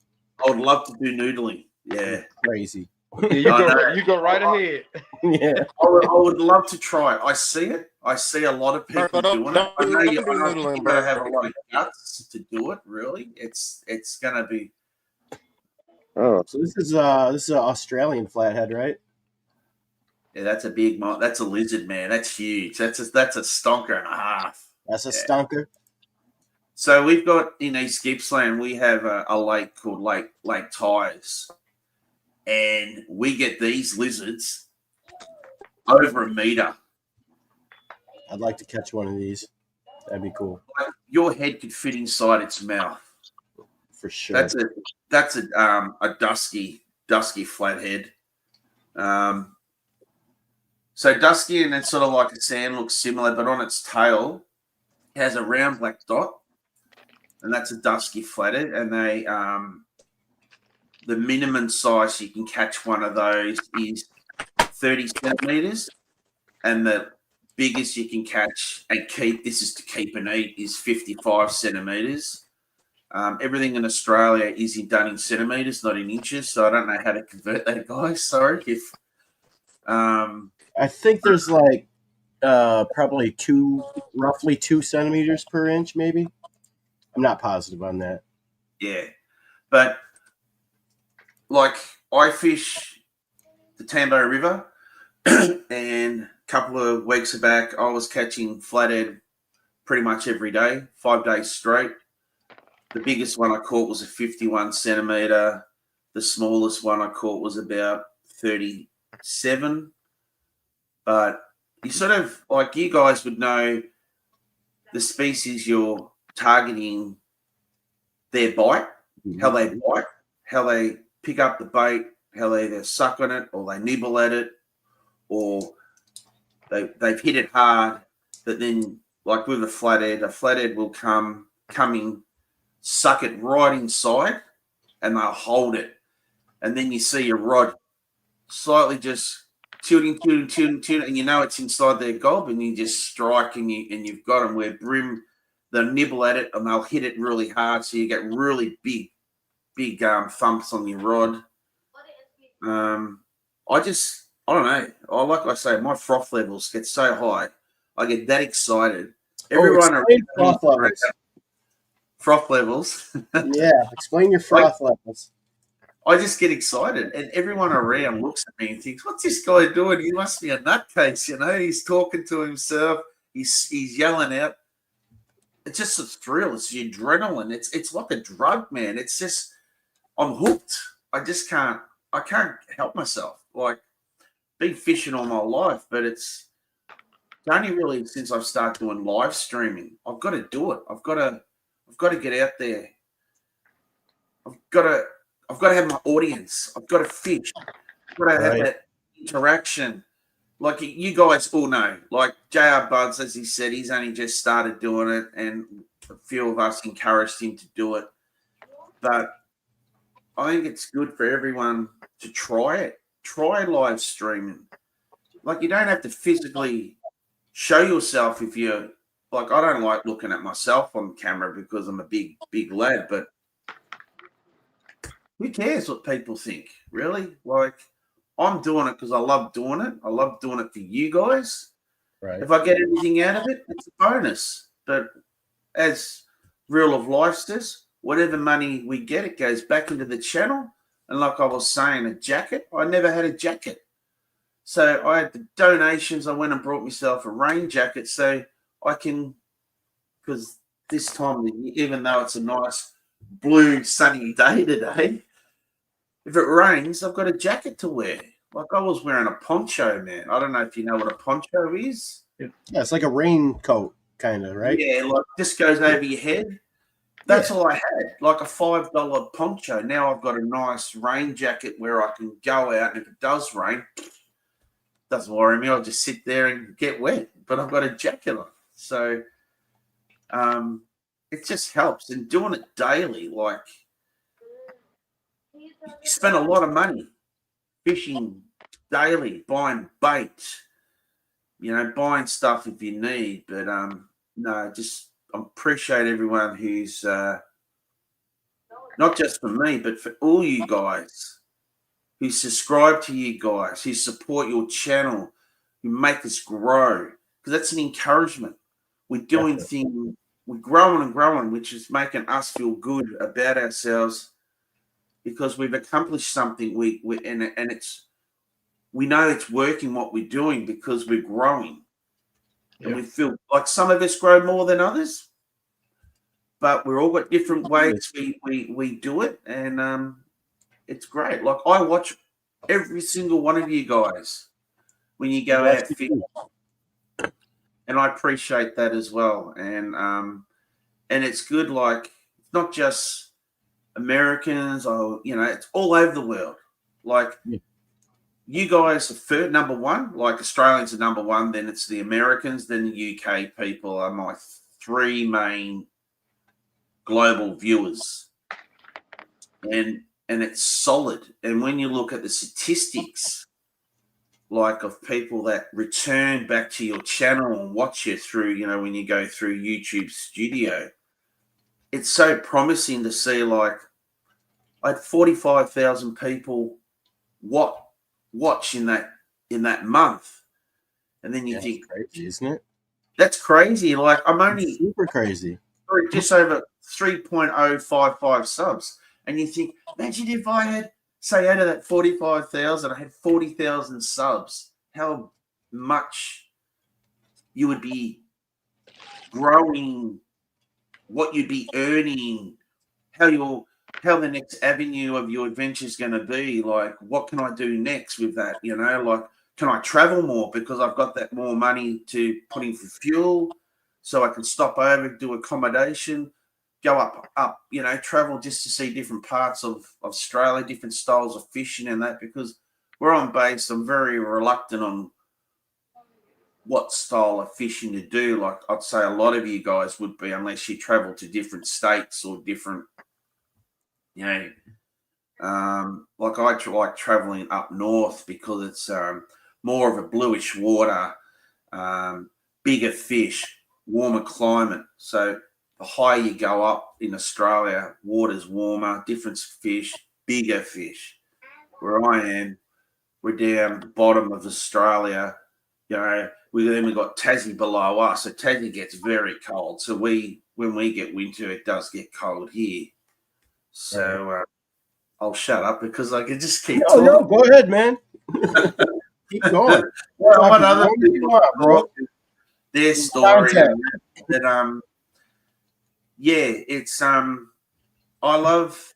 I would love to do noodling. Yeah, crazy. Yeah, you go right ahead. Yeah, I would love to try it. I see it. I see a lot of people doing it. I know you gotta have a lot of guts to do it. Really, it's gonna be. Oh, so this is an Australian flathead, right? Yeah, that's a big. That's a lizard, man. That's huge. That's a stonker and a half. That's a stonker. So we've got in East Gippsland, we have a lake called Lake Tyers, and we get these lizards over 1 meter. I'd like to catch one of these. That'd be cool. Like your head could fit inside its mouth. For sure. That's a dusky flathead. So dusky and it's sort of like a sand looks similar, but on its tail it has a round black dot, and that's a dusky flathead. And they the minimum size you can catch one of those is 30 centimeters, and the biggest you can catch and keep, this is to keep and eat, is 55 centimeters. Everything in Australia is done in centimeters, not in inches, so I don't know how to convert that, guys. Sorry if I think there's like probably roughly 2 centimeters per inch, maybe. I'm not positive on that. Yeah, but like I fish the Tambo River, and a couple of weeks back, I was catching flathead pretty much every day, 5 days straight. The biggest one I caught was a 51 centimeter. The smallest one I caught was about 37. But you sort of, like, you guys would know the species you're targeting, their bite, how they bite, how they pick up the bait, how they either suck on it or they nibble at it, or they've hit it hard. But then, like with a flathead will come in, suck it right inside, and they'll hold it. And then you see your rod slightly just tilting, and you know it's inside their gob, and you just strike, and you've got them where brim, they'll nibble at it and they'll hit it really hard, so you get really big thumps on your rod. I don't know. Like I say, my froth levels get so high. I get that excited. Everyone froth levels. Froth levels. Yeah, explain your froth levels. I just get excited, and everyone around looks at me and thinks, "What's this guy doing? He must be a nutcase." You know, he's talking to himself. He's yelling out. It's just a thrill. It's the adrenaline. It's like a drug, man. It's just, I'm hooked. I can't help myself. Like, been fishing all my life, but it's only really since I've started doing live streaming. I've got to do it. I'm I've got to get out there. I've got to have my audience. I've got to fish. I've got to have that interaction. Like you guys all know, like JR Buds, as he said, he's only just started doing it, and a few of us encouraged him to do it. But I think it's good for everyone to try it. Try live streaming. Like you don't have to physically show yourself if you're like, I don't like looking at myself on camera because I'm a big lad, but who cares what people think, really? Like, I'm doing it because I love doing it. I love doing it for you guys. Right. If I get anything out of it, it's a bonus. But as Real of Life says, whatever money we get, it goes back into the channel. And like I was saying, a jacket, I never had a jacket. So I had the donations. I went and brought myself a rain jacket so I can, because this time of the year, even though it's a nice blue sunny day today, if it rains, I've got a jacket to wear. Like I was wearing a poncho, man. I don't know if you know what a poncho is. Yeah, it's like a raincoat, kind of, right? Yeah, like this goes over your head. That's all I had, like a $5 poncho. Now I've got a nice rain jacket where I can go out, and if it does rain, doesn't worry me. I'll just sit there and get wet. But I've got a jacket on, so it just helps. And doing it daily, like you spend a lot of money fishing daily, buying bait, buying stuff if you need. But no, just I appreciate everyone who's not just for me, but for all you guys who subscribe to you guys, who support your channel, who make us grow, because that's an encouragement. We're doing things, we're growing and growing, which is making us feel good about ourselves because we've accomplished something. We know it's working what we're doing because we're growing, and we feel like some of us grow more than others, but we're all got different ways we do it, and it's great. Like I watch every single one of you guys when you go out fishing, and I appreciate that as well. And it's good. Like it's not just Americans, or it's all over the world. Like you guys are number one. Like Australians are number one. Then it's the Americans. Then the UK people are my three main global viewers, and it's solid. And when you look at the statistics, like of people that return back to your channel and watch you through, when you go through YouTube Studio, it's so promising to see. Like I had 45,000 people watch in that month, and then you think, crazy, isn't it? That's crazy. Like I'm only super crazy, just over 3.055 subs. And you think, imagine if I had, say, out of that 45,000, I had 40,000 subs, how much you would be growing, what you'd be earning, how the next avenue of your adventure is going to be. Like, what can I do next with that? Like, can I travel more because I've got that more money to put in for fuel, so I can stop over, do accommodation, go up, travel just to see different parts of Australia, different styles of fishing and that, because where I'm based, I'm very reluctant on what style of fishing to do. Like I'd say a lot of you guys would be, unless you travel to different states or different, like I like traveling up north because it's more of a bluish water, bigger fish, warmer climate. So the higher you go up in Australia, water's warmer, different fish, bigger fish. Where I am, we're down the bottom of Australia. We've got Tassie below us, so Tassie gets very cold. So when we get winter, it does get cold here. So I'll shut up because I can just keep talking. No, go ahead, man. Keep going. What other people bro? Their story that it's I love,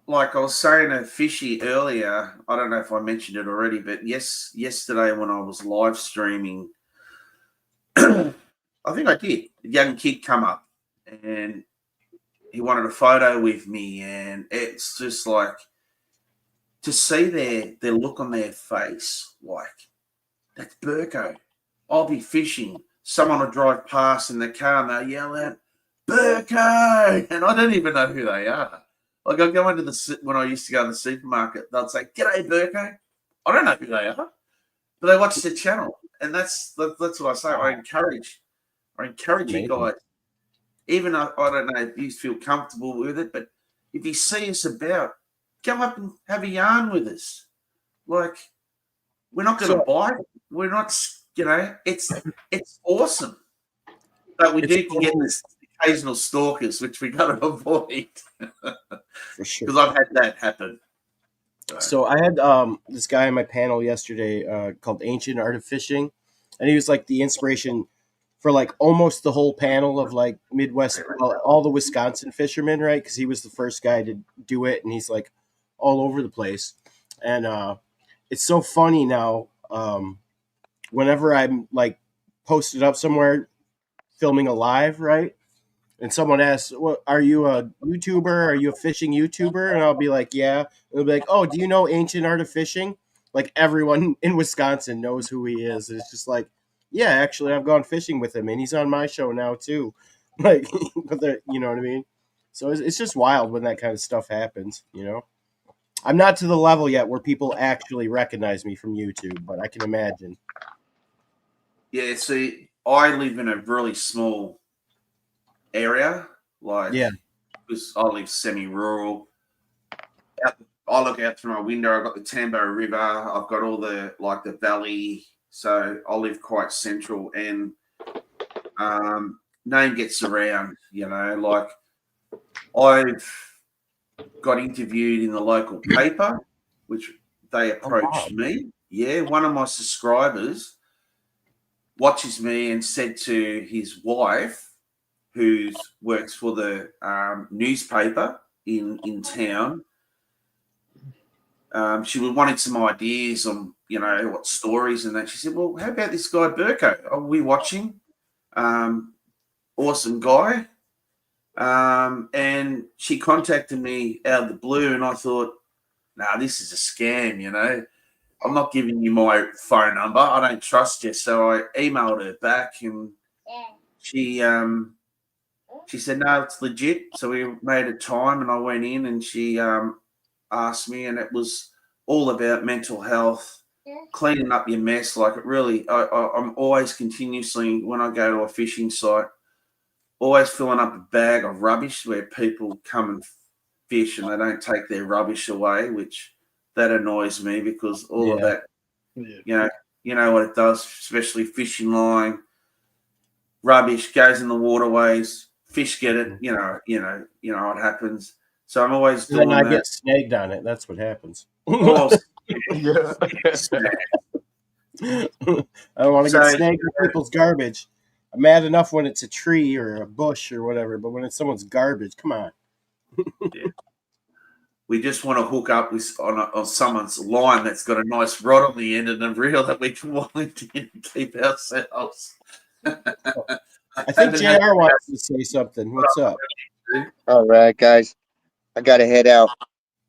like I was saying to Fishy earlier, I don't know if I mentioned it already, but yesterday when I was live streaming, I think I did. A young kid come up and he wanted a photo with me, and it's just like to see their look on their face, like, that's Burko. I'll be fishing. Someone will drive past in the car and they'll yell out, Burko! And I don't even know who they are. Like, I go into when I used to go to the supermarket, they'll say, G'day, Burko. I don't know who they are, but they watch the channel. And that's what I say. I encourage you guys. Even I don't know if you feel comfortable with it, but if you see us about, go up and have a yarn with us. Like, we're not going to bite. We're not, it's awesome. But we do get this occasional stalkers, which we got to avoid. For sure. Because I've had that happen. So I had this guy on my panel yesterday called Ancient Art of Fishing, and he was like the inspiration for like almost the whole panel of like Midwest, all the Wisconsin fishermen, right? Because he was the first guy to do it, and he's like all over the place. And it's so funny now. Whenever I'm like posted up somewhere filming a live, right? And someone asks, "What are you a YouTuber? Are you a fishing YouTuber?" And I'll be like, "Yeah." And they'll be like, "Oh, do you know Ancient Art of Fishing?" Like everyone in Wisconsin knows who he is. And it's just like, yeah, actually, I've gone fishing with him, and he's on my show now too. Like, but you know what I mean? So it's just wild when that kind of stuff happens. You know, I'm not to the level yet where people actually recognize me from YouTube, but I can imagine. Yeah, see, I live in a really small area, like, because I live semi-rural. I look out through my window. I've got the Tambo River. I've got all the the valley. So I live quite central, and name gets around. Like, I've got interviewed in the local paper, which they approached me. Yeah, one of my subscribers watches me and said to his wife, who works for the newspaper in town, she wanted some ideas on, what stories and that. She said, well, how about this guy Burko? Are we watching? Awesome guy. And she contacted me out of the blue, and I thought, nah, this is a scam, I'm not giving you my phone number. I don't trust you. So I emailed her back, and she said, no, it's legit. So we made a time, and I went in, and she asked me, and it was all about mental health, cleaning up your mess. Like, it really, I'm always continuously, when I go to a fishing site, always filling up a bag of rubbish where people come and fish and they don't take their rubbish away, which that annoys me, because all of that, you know what it does, especially fishing line, rubbish goes in the waterways, fish get it, you know what happens. So I'm always doing that. Then I that. get snagged on it. That's what happens. Oh, Yeah. I don't want to get snagged with people's garbage. I'm mad enough when it's a tree or a bush or whatever, but when it's someone's garbage, come on. Yeah. We just want to hook up with on someone's line that's got a nice rod on the end and a reel that we can volunteer and keep ourselves. I think JR wants to say something. What's up? All right, guys. I got to head out.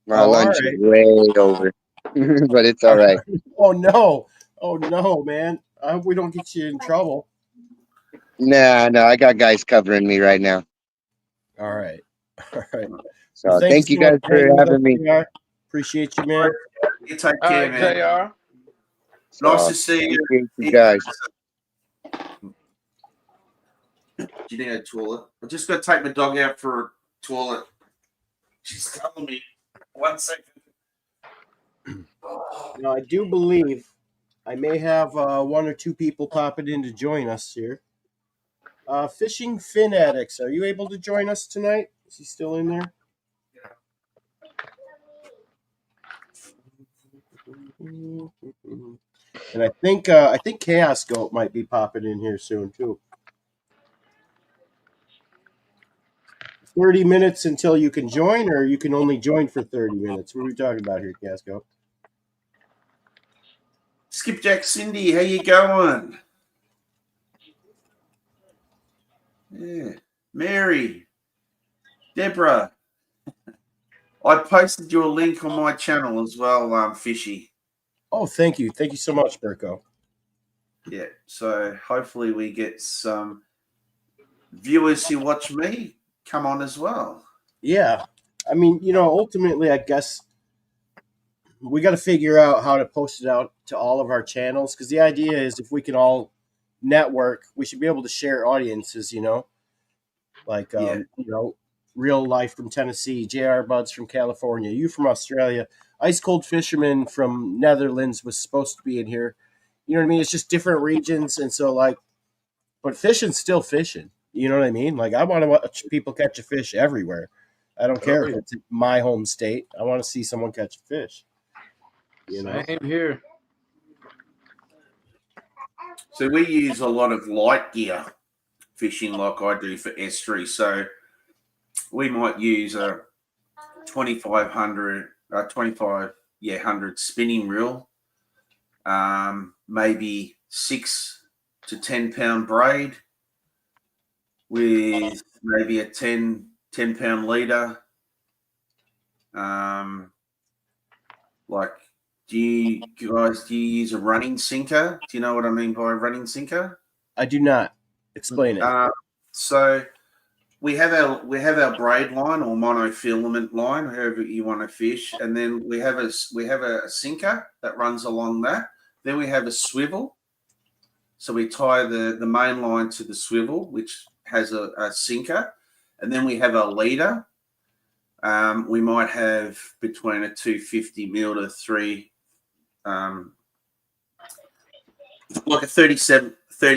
My lunch is way over, but it's all right. Oh, no, man. I hope we don't get you in trouble. Nah, no, I got guys covering me right now. All right. So Well, thank you guys for having me. JR. Appreciate you, man. You take care, man. JR. Nice to see you. Appreciate you guys. Do you need a toilet? I'm just going to take my dog out for a toilet. She's telling me. 1 second. Now, I do believe I may have one or two people popping in to join us here. Fishing Fin Addicts, are you able to join us tonight? Is he still in there? And I think Chaos Goat might be popping in here soon too. 30 minutes until you can join, or you can only join for 30 minutes. What are we talking about here, Chaos Goat? Skipjack Cindy, how you going? Yeah. Mary. Deborah, I posted your link on my channel as well, Fishy. Oh, thank you so much, Burko. Yeah, so hopefully we get some viewers who watch me come on as well. Yeah, I mean, ultimately, I guess we got to figure out how to post it out to all of our channels, because the idea is if we can all network, we should be able to share audiences. Like Yeah. Real Life from Tennessee, JR Buds from California, you from Australia, Ice Cold Fisherman from Netherlands was supposed to be in here. You know what I mean? It's just different regions, and so but fishing's still fishing. You know what I mean? Like, I want to watch people catch a fish everywhere. I don't care if it's my home state. I want to see someone catch a fish. Same here. So we use a lot of light gear fishing, like I do for estuary. So we might use a 2500 spinning reel, maybe 6 to 10 pound braid with maybe a 10 pound leader. Like, do you use a running sinker? Do you know what I mean by a running sinker? I do not. Explain it. So we have our braid line or monofilament line, however you want to fish, and then we have a sinker that runs along that. Then we have a swivel. So we tie the main line to the swivel, which has a sinker, and then we have a leader. We might have between a 250 mil to 3, like a 30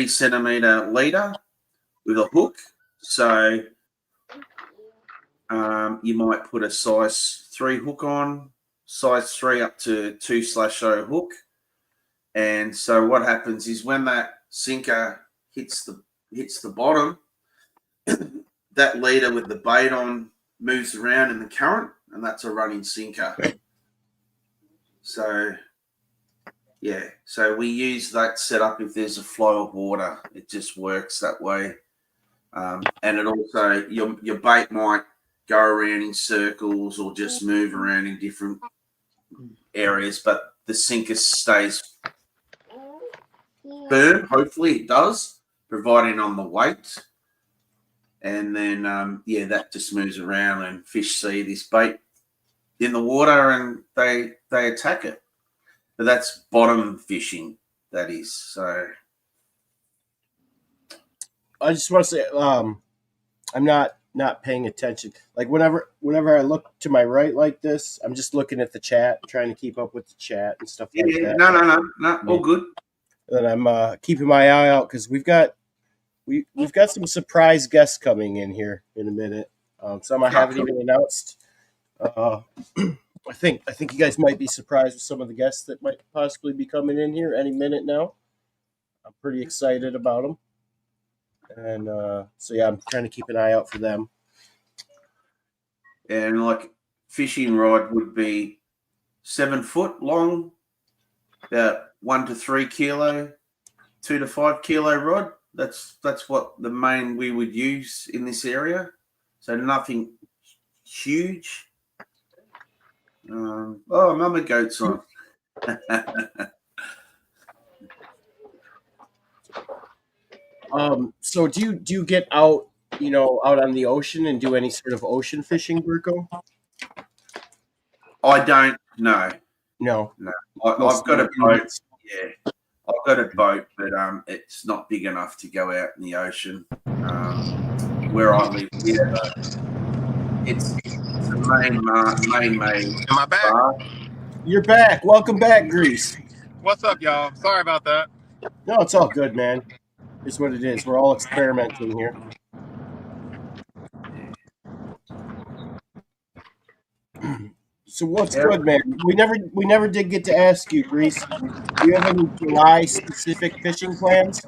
centimeter leader with a hook. So you might put a size 3 hook on, size 3 up to 2/0 hook. And so what happens is when that sinker hits the bottom, that leader with the bait on moves around in the current, and that's a running sinker. So yeah, so we use that setup if there's a flow of water. It just works that way. And it also, your bait might go around in circles or just move around in different areas, but the sinker stays firm. Hopefully it does, providing on the weight. And then, that just moves around, and fish see this bait in the water and they attack it. But that's bottom fishing, that is. So I just want to say, I'm not paying attention. Like, whenever I look to my right like this, I'm just looking at the chat, trying to keep up with the chat and stuff like that. No, all good. And I'm keeping my eye out because we've got some surprise guests coming in here in a minute. Some I haven't even announced. I think you guys might be surprised with some of the guests that might possibly be coming in here any minute now. I'm pretty excited about them. And so yeah, I'm trying to keep an eye out for them. And like, fishing rod would be 7 foot long, about 1 to 3 kilo, 2 to 5 kilo rod. That's what the main we would use in this area. So nothing huge. Mama goat's on. So do you get out, out on the ocean and do any sort of ocean fishing, Burko? I don't know. No. I've got a boat. Yeah, I've got a boat, but it's not big enough to go out in the ocean. Where I live, it's the main. Am I back? You're back. Welcome back, Grease. What's up, y'all? Sorry about that. No, it's all good, man. It's what it is. We're all experimenting here. So what's good, man? We never did get to ask you, Grease. Do you have any July specific fishing plans?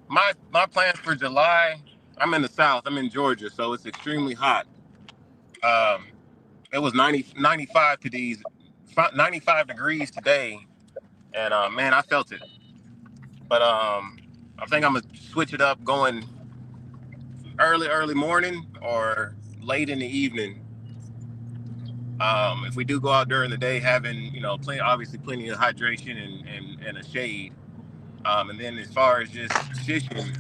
My plans for July. I'm in the South. I'm in Georgia, so it's extremely hot. It was 95 degrees today, and man, I felt it. But I think I'm gonna switch it up, going early morning or late in the evening. If we do go out during the day, having obviously plenty of hydration and a shade. And then as far as just fishing,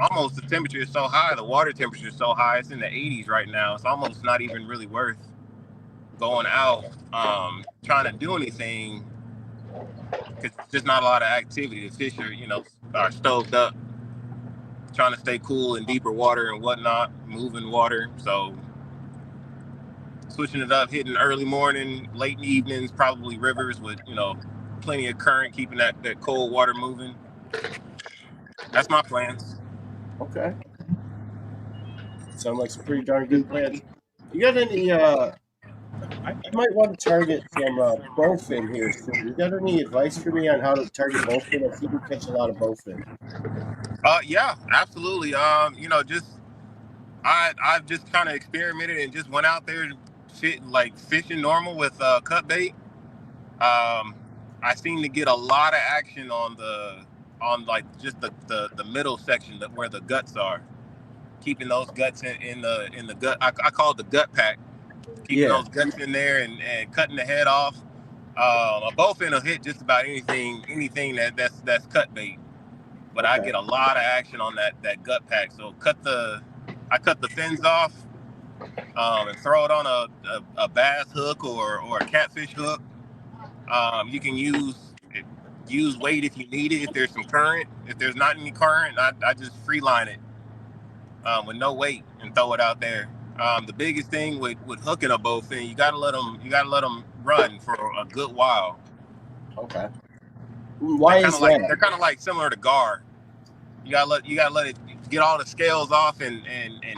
almost the temperature is so high, the water temperature is so high, it's in the 80s right now. It's almost not even really worth going out trying to do anything, because there's not a lot of activity. The fish are stoved up, trying to stay cool in deeper water and whatnot, moving water. So switching it up, hitting early morning, late evenings, probably rivers with plenty of current, keeping that cold water moving. That's my plans. Okay. Sound like some pretty darn good plans. You got any? I might want to target some bowfin here soon. You got any advice for me on how to target bowfin? I see you catch a lot of bowfin. Yeah, absolutely. Just I've just kind of experimented and just went out there fishing normal with cut bait. I seem to get a lot of action on like just the middle section where the guts are. Keeping those guts in the gut. I call it the gut pack. Keeping those guts in there and cutting the head off. A bowfin will hit just about anything that's cut bait. But I get a lot of action on that gut pack. So I cut the fins off and throw it on a bass hook or a catfish hook. You can use weight if you need it. If there's some current, if there's not any current, I just free line it with no weight and throw it out there. The biggest thing with hooking a bowfin, you gotta let them run for a good while. Okay. Why is that? They're kind of like similar to gar. You gotta let it get all the scales off and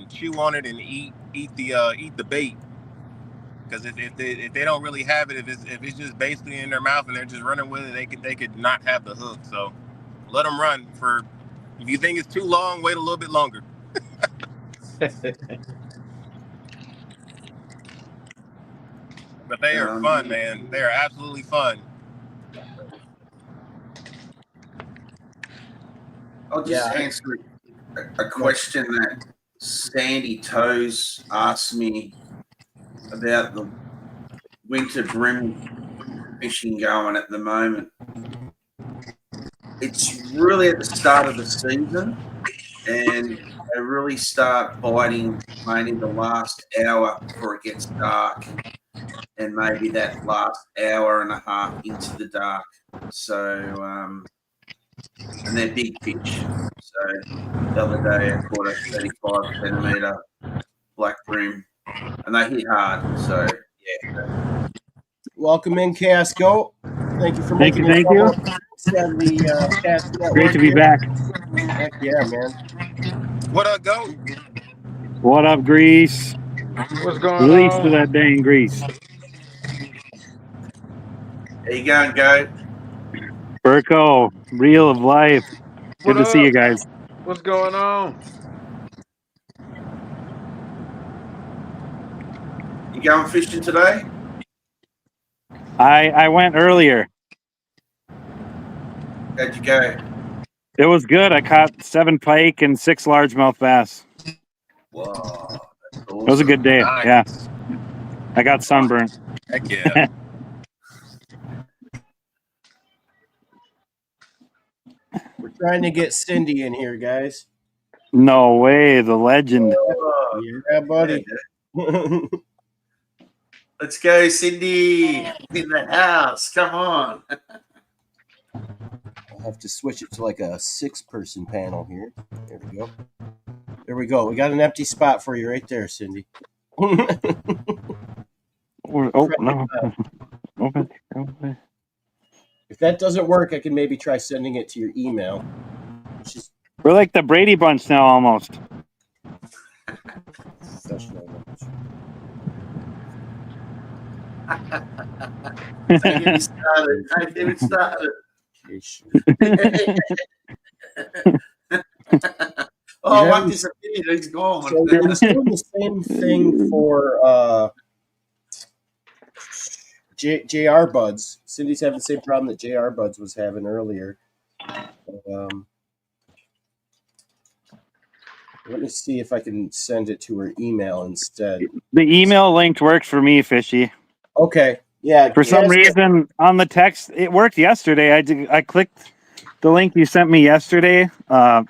chew on it and eat the bait. Because if they don't really have it, if it's just basically in their mouth and they're just running with it, they could not have the hook. So let them run for. If you think it's too long, wait a little bit longer. But they are fun, man. They are absolutely fun. I'll just answer a question that Sandy Toes asked me about the winter bream fishing going at the moment. It's really at the start of the season, and they really start biting mainly the last hour before it gets dark, and maybe that last hour and a half into the dark. So, and they're big fish. So the other day I caught a 35 centimetre black bream, and they hit hard. So yeah. Welcome in, Chaos Goat. Thank you for making Thank you. Great to be back. Heck yeah, man. What up, Goat? What up, Grease? What's going on? Release to that dang Grease. There you going, Goat? Burko, real of life. Good to see you guys. What's going on? You going fishing today? I went earlier. How'd you go? It was good. I caught 7 pike and 6 largemouth bass. Wow, that's awesome. It was a good day. Nice. Yeah. I got sunburned. Heck yeah. We're trying to get Cindy in here, guys. No way, the legend. Yeah, buddy. Let's go, Cindy. In the house. Come on. I'll have to switch it to like a 6-person panel here. There we go. There we go. We got an empty spot for you right there, Cindy. Oh, no. Okay. If that doesn't work, I can maybe try sending it to your email. We're like the Brady Bunch now, almost. Don't get me started. Oh, what disappeared? It's gone. So we're doing the same thing for JR Buds. Cindy's having the same problem that JR Buds was having earlier. Let me see if I can send it to her email instead. The email link worked for me, Fishy. Okay. Yeah. For some reason, on the text, it worked yesterday. I clicked the link you sent me yesterday, and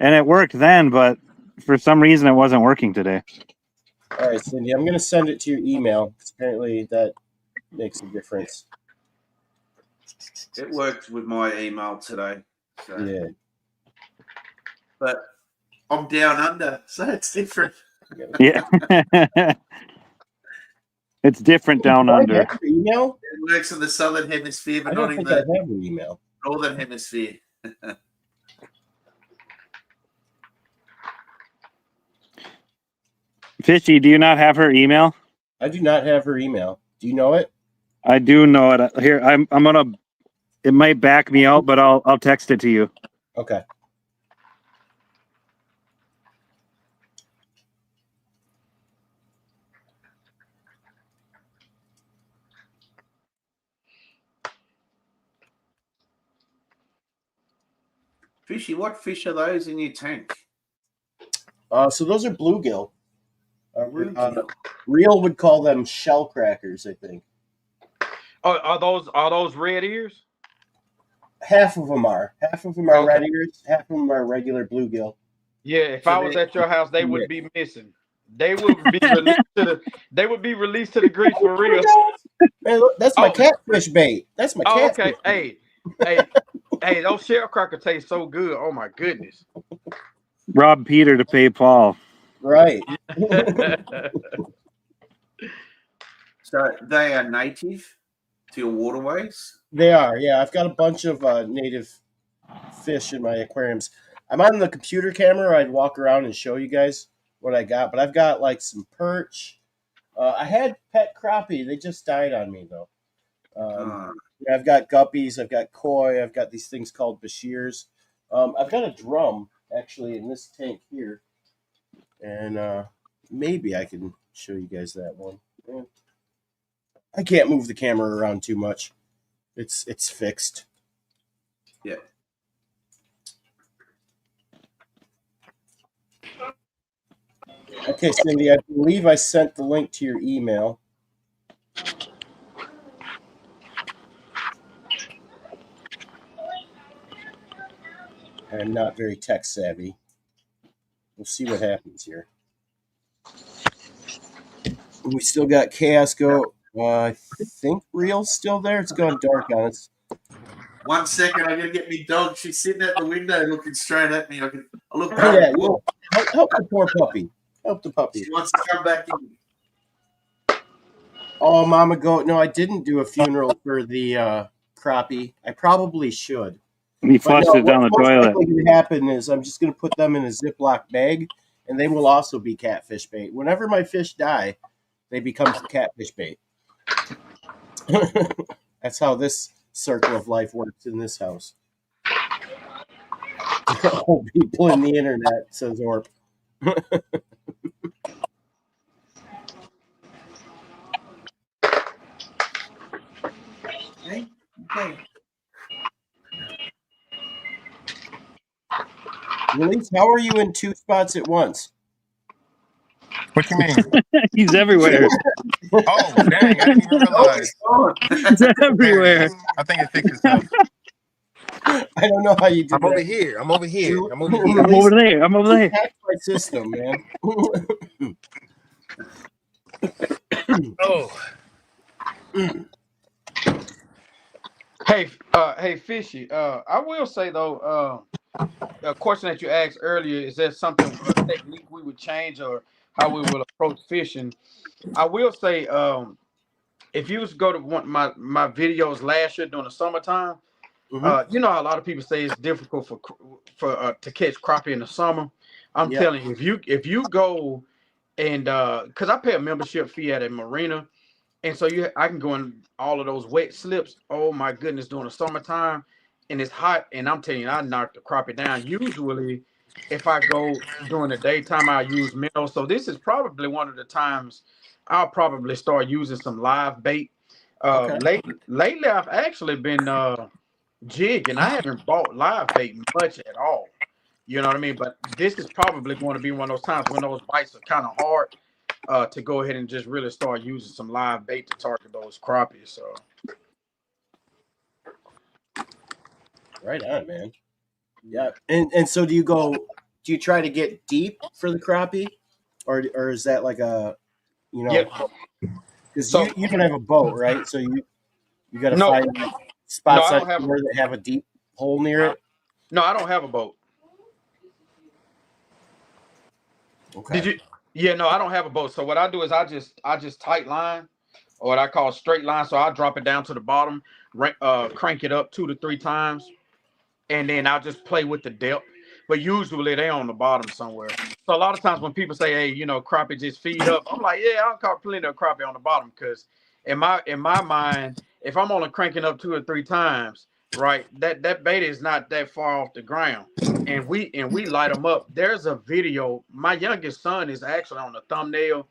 it worked then. But for some reason, it wasn't working today. All right, Cindy, I'm going to send it to your email. Apparently, that makes a difference. It worked with my email today. So. Yeah. But I'm down under, so it's different. Yeah. It's different down under. I have your email? It works in the southern hemisphere, but I not don't in think I the have your email. northern hemisphere. Fishy, do you not have her email? I do not have her email. Do you know it? I do know it. Here, I'm gonna. It might back me out, but I'll text it to you. Okay. Fishy, what fish are those in your tank? So those are bluegill. Real would call them shell crackers, I think. Oh, are those red ears? Half of them are. Half of them are red ears. Half of them are regular bluegill. Yeah, if I was at your house, they would be missing. They would be released to the. They would be released to the grease for real. Man, look, that's my catfish bait. That's my catfish. Okay. Hey, those shell crackers taste so good. Oh my goodness. Rob Peter to pay Paul. Right. So they are native to your waterways? They are, yeah. I've got a bunch of native fish in my aquariums. I'm on the computer camera. I'd walk around and show you guys what I got, but I've got like some perch. I had pet crappie. They just died on me though. I've got guppies. I've got koi. I've got these things called bashirs. I've got a drum actually in this tank here, and maybe I can show you guys that one. I can't move the camera around too much. It's fixed. Yeah. Okay, Cindy, I believe I sent the link to your email. I'm not very tech savvy. We'll see what happens here. We still got Chaos Go. I think Real's still there. It's gone dark on us. 1 second, I'm gonna get me dog. She's sitting at the window looking straight at me. I look back. Yeah, help the poor puppy. Help the puppy. She wants to come back in. Oh, Mama Goat. No, I didn't do a funeral for the crappie. I probably should. He flushed it down the toilet. What's going to happen is I'm just going to put them in a Ziploc bag, and they will also be catfish bait. Whenever my fish die, they become catfish bait. That's how this circle of life works in this house. Oh, people in the internet, says Orp. Okay. Release, how are you in two spots at once? What you mean? He's everywhere. Oh, dang, I didn't even realize. He's everywhere. I think it fixed itself. I don't know how you do I'm that. over here. I'm over here. I'm over here. I'm over there. I'm over there. That's my system, man. Oh. Hey, Fishy. I will say though, a question that you asked earlier, is there something a technique we would change or how we will approach fishing? I will say, if you was to go to one my videos last year during the summertime, you know how a lot of people say it's difficult for to catch crappie in the summer. I'm telling you, if you go and because I pay a membership fee at a marina, and so I can go in all of those wet slips. Oh my goodness, during the summertime, and it's hot, and I'm telling you, I knock the crappie down. Usually, if I go during the daytime, I use minnows. So this is probably one of the times I'll probably start using some live bait. Lately, I've actually been jig, and I haven't bought live bait much at all. You know what I mean? But this is probably going to be one of those times when those bites are kind of hard to go ahead and just really start using some live bait to target those crappies. So Right on, man. Yeah. And so do you try to get deep for the crappie? Or is that like a, yeah. because So you don't have a boat, right? So you got to no, find no, spots I on don't have. shore that have a deep hole near it. No, I don't have a boat. Okay. Did you? Yeah, no, I don't have a boat. So what I do is I just tight line, or what I call straight line. So I drop it down to the bottom, crank it up 2 to 3 times, and then I'll just play with the depth. But usually they're on the bottom somewhere. So a lot of times when people say, "Hey, crappie just feed up," I'm like, "Yeah, I'll caught plenty of crappie on the bottom." Because in my mind, if I'm only cranking up 2 or 3 times, right, that bait is not that far off the ground, and we light them up. There's a video. My youngest son is actually on the thumbnail.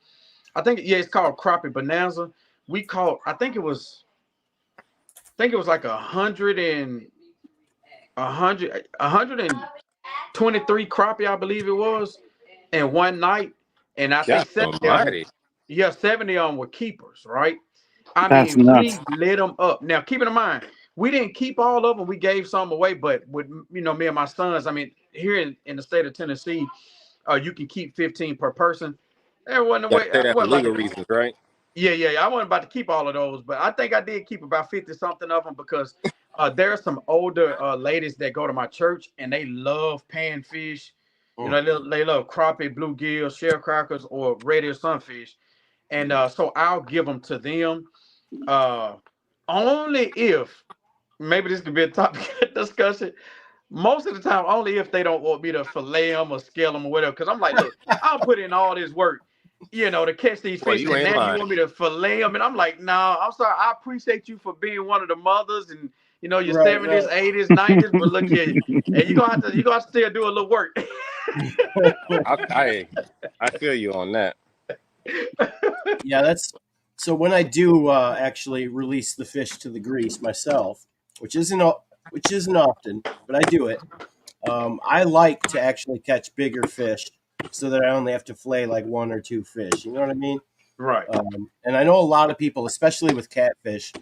I think it's called Crappie Bonanza. We caught. I think it was like 123 crappie, I believe it was, in one night. And I think God 70 of them, almighty. yeah, 70 of them were keepers, right? I That's mean, we nuts. lit them up. Now, keeping in mind, we didn't keep all of them. We gave some away, but with me and my sons, I mean, here in the state of Tennessee, you can keep 15 per person. There wasn't a Gotta way. say I that for wasn't about legal to. reasons, right? Yeah. I wasn't about to keep all of those, but I think I did keep about 50 something of them because there are some older ladies that go to my church and they love panfish. They love crappie, bluegill, shell crackers, or red ear sunfish, and so I'll give them to them. Uh, only if maybe this could be a topic of discussion. Most of the time, only if they don't want me to fillet them or scale them or whatever. Because I'm like, look, I'll put in all this work, to catch these Boy, fish, you and ain't now you lying. want me to fillet them, and I'm like, no, I'm sorry. I appreciate you for being one of the mothers, and your Right, 70s, 80s, 90s, but look here, and you gonna have to still do a little work. I feel you on that. Yeah, that's so when I do actually release the fish to the grease myself, which isn't often, but I do it. I like to actually catch bigger fish so that I only have to fillet like one or two fish. You know what I mean? Right. And I know a lot of people, especially with catfish,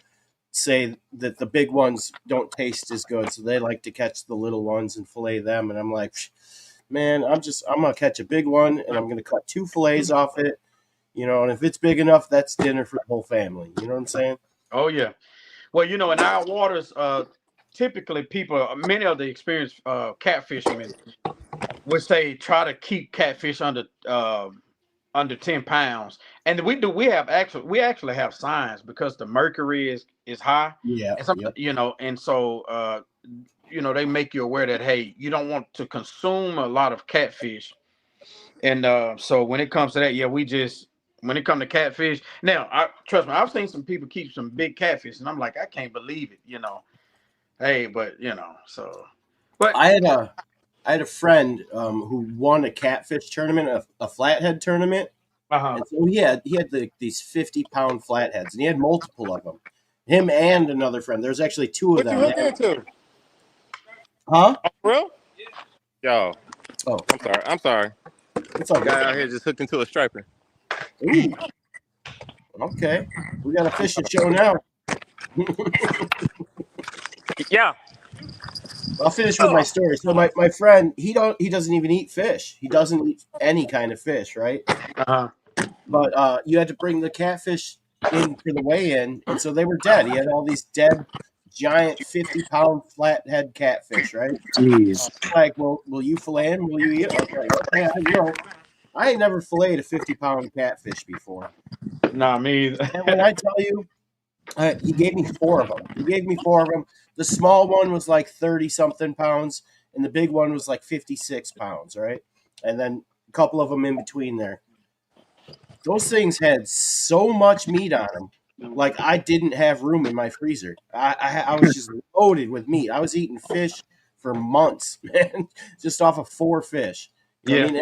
say that the big ones don't taste as good, so they like to catch the little ones and fillet them. And I'm like, man, I'm gonna catch a big one and I'm gonna cut two fillets off it. And if it's big enough, that's dinner for the whole family. You know what I'm saying? Oh yeah. Well, in our waters, typically many of the experienced catfishermen would say try to keep catfish under 10 pounds. And we actually have signs because the mercury is high. Yeah. And some Yep. and so they make you aware that, hey, you don't want to consume a lot of catfish. And so when it comes to that, yeah, when it comes to catfish, now I trust me, I've seen some people keep some big catfish, and I'm like, I can't believe it. Hey, but so but I had a friend who won a catfish tournament, a flathead tournament, uh-huh. and so he had these 50-pound flatheads, and he had multiple of them. Him and another friend. There's actually two of What you them. hooked into? Huh? Oh, bro? Yo, Oh, I'm sorry. it's all Guy good. out here just hooked into a striper. Ooh, okay. We got a fishing show now. Yeah. I'll finish with my story. So my friend, he doesn't even eat fish. He doesn't eat any kind of fish, right? Uh-huh. But you had to bring the catfish in for the weigh-in, and so they were dead. He had all these dead, giant 50-pound flathead catfish, right? Jeez. Like, well, will you fillet him? Will you eat it? I was like, okay, I ain't never filleted a 50-pound catfish before. Nah, me either. And when I tell you, he gave me four of them. The small one was like 30-something pounds, and the big one was like 56 pounds, right? And then a couple of them in between there. Those things had so much meat on them, like I didn't have room in my freezer. I was just loaded with meat. I was eating fish for months, man, just off of four fish. I Yeah. mean,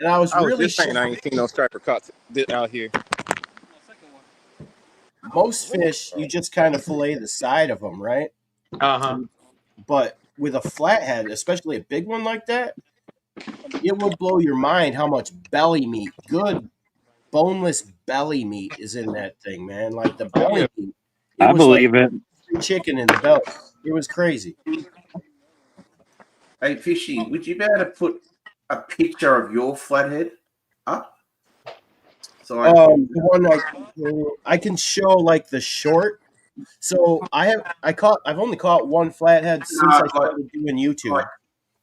and I was I was really just saying I ain't seen no striper caught out here. most fish you just kind of fillet the side of them, right? Uh-huh. But with a flathead, especially a big one like that, it will blow your mind how much belly meat, good boneless belly meat, is in that thing, man. Like the Oh yeah. belly meat, it I was like believe it. chicken in the belly. It was crazy. Hey, Fishy, would you be able to put a picture of your flathead up? So The one I can show like the short. So I've only caught one flathead since I like started doing like YouTube.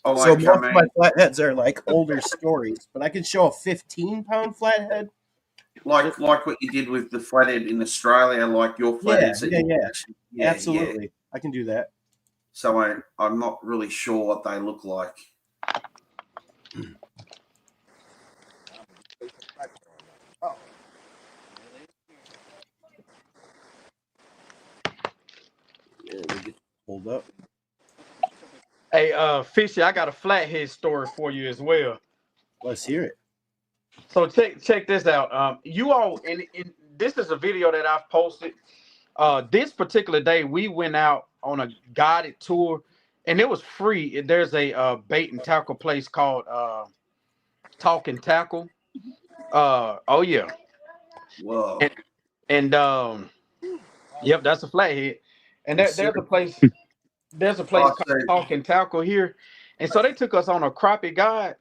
oh, So like I most of my mean, flatheads are like older stories, but I can show a 15-pound flathead. like what you did with the flathead in Australia, like your Yeah, flatheads that yeah, you yeah, actually, yeah. absolutely. I can do that. So I'm not really sure what they look like. Let me get pulled up. Hey, Fishy, I got a flathead story for you as well. Let's hear it. So check this out. You all, in this is a video that I've posted. This particular day, we went out on a guided tour, and it was free. There's a bait and tackle place called Talk and Tackle. Oh yeah, Whoa. and yep, that's a flathead. And Yes, sir. there's a place Oh, called so Talk and Tackle here, and so they took us on a crappie guide.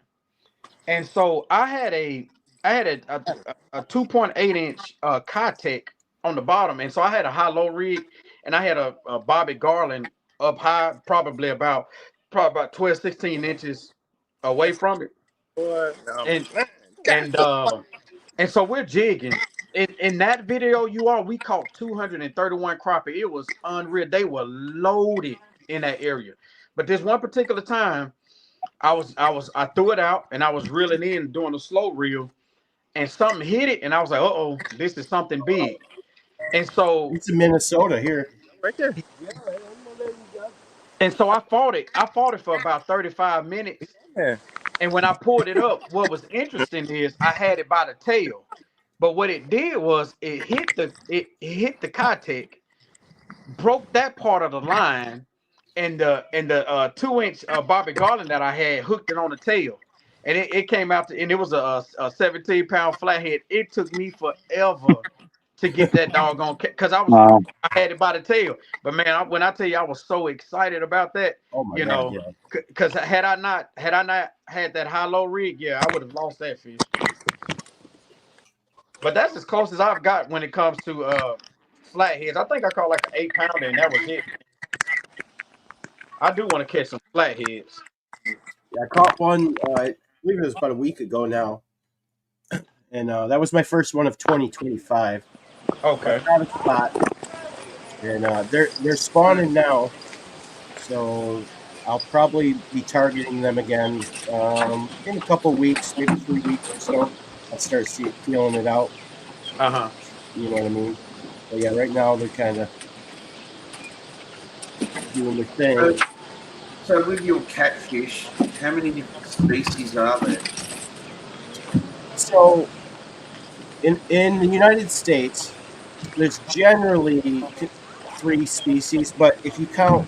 And so I had a 2.8 inch Kitech on the bottom, and so I had a high-low rig, and I had a Bobby Garland up high, probably about 12, 16 inches away from it, and and and so we're jigging. In that video, we caught 231 crappie. It was unreal. They were loaded in that area, but this one particular time. I threw it out and I was reeling in doing a slow reel and something hit it and I was like, oh, this is something big. And so It's in Minnesota here. I fought it. I fought it for about 35 minutes. Yeah. And when I pulled it up, what was interesting is I had it by the tail. But what it did was it hit the Kitech, broke that part of the line, and the 2 inch Bobby Garland that I had hooked it on the tail, and it came out and it was a 17-pound flathead. It took me forever to get that doggone because Wow. I had it by the tail. But man, when I tell you I was so excited about that, Oh my god, yeah. because had I not had that high-low rig, yeah, I would have lost that fish. But that's as close as I've got when it comes to flatheads. I think I caught like an 8-pounder, and that was it. I do want to catch some flatheads. Yeah, I caught one. I believe it was about a week ago now, and that was my first one of 2025. I Okay. found a spot, and they're spawning now, so I'll probably be targeting them again in a couple weeks, maybe 3 weeks or so. I'll start feeling it out. Uh-huh. You know what I mean? But yeah, right now they're kind of doing their thing. so with your catfish, how many different species are there? So in the United States, there's generally three species, but if you count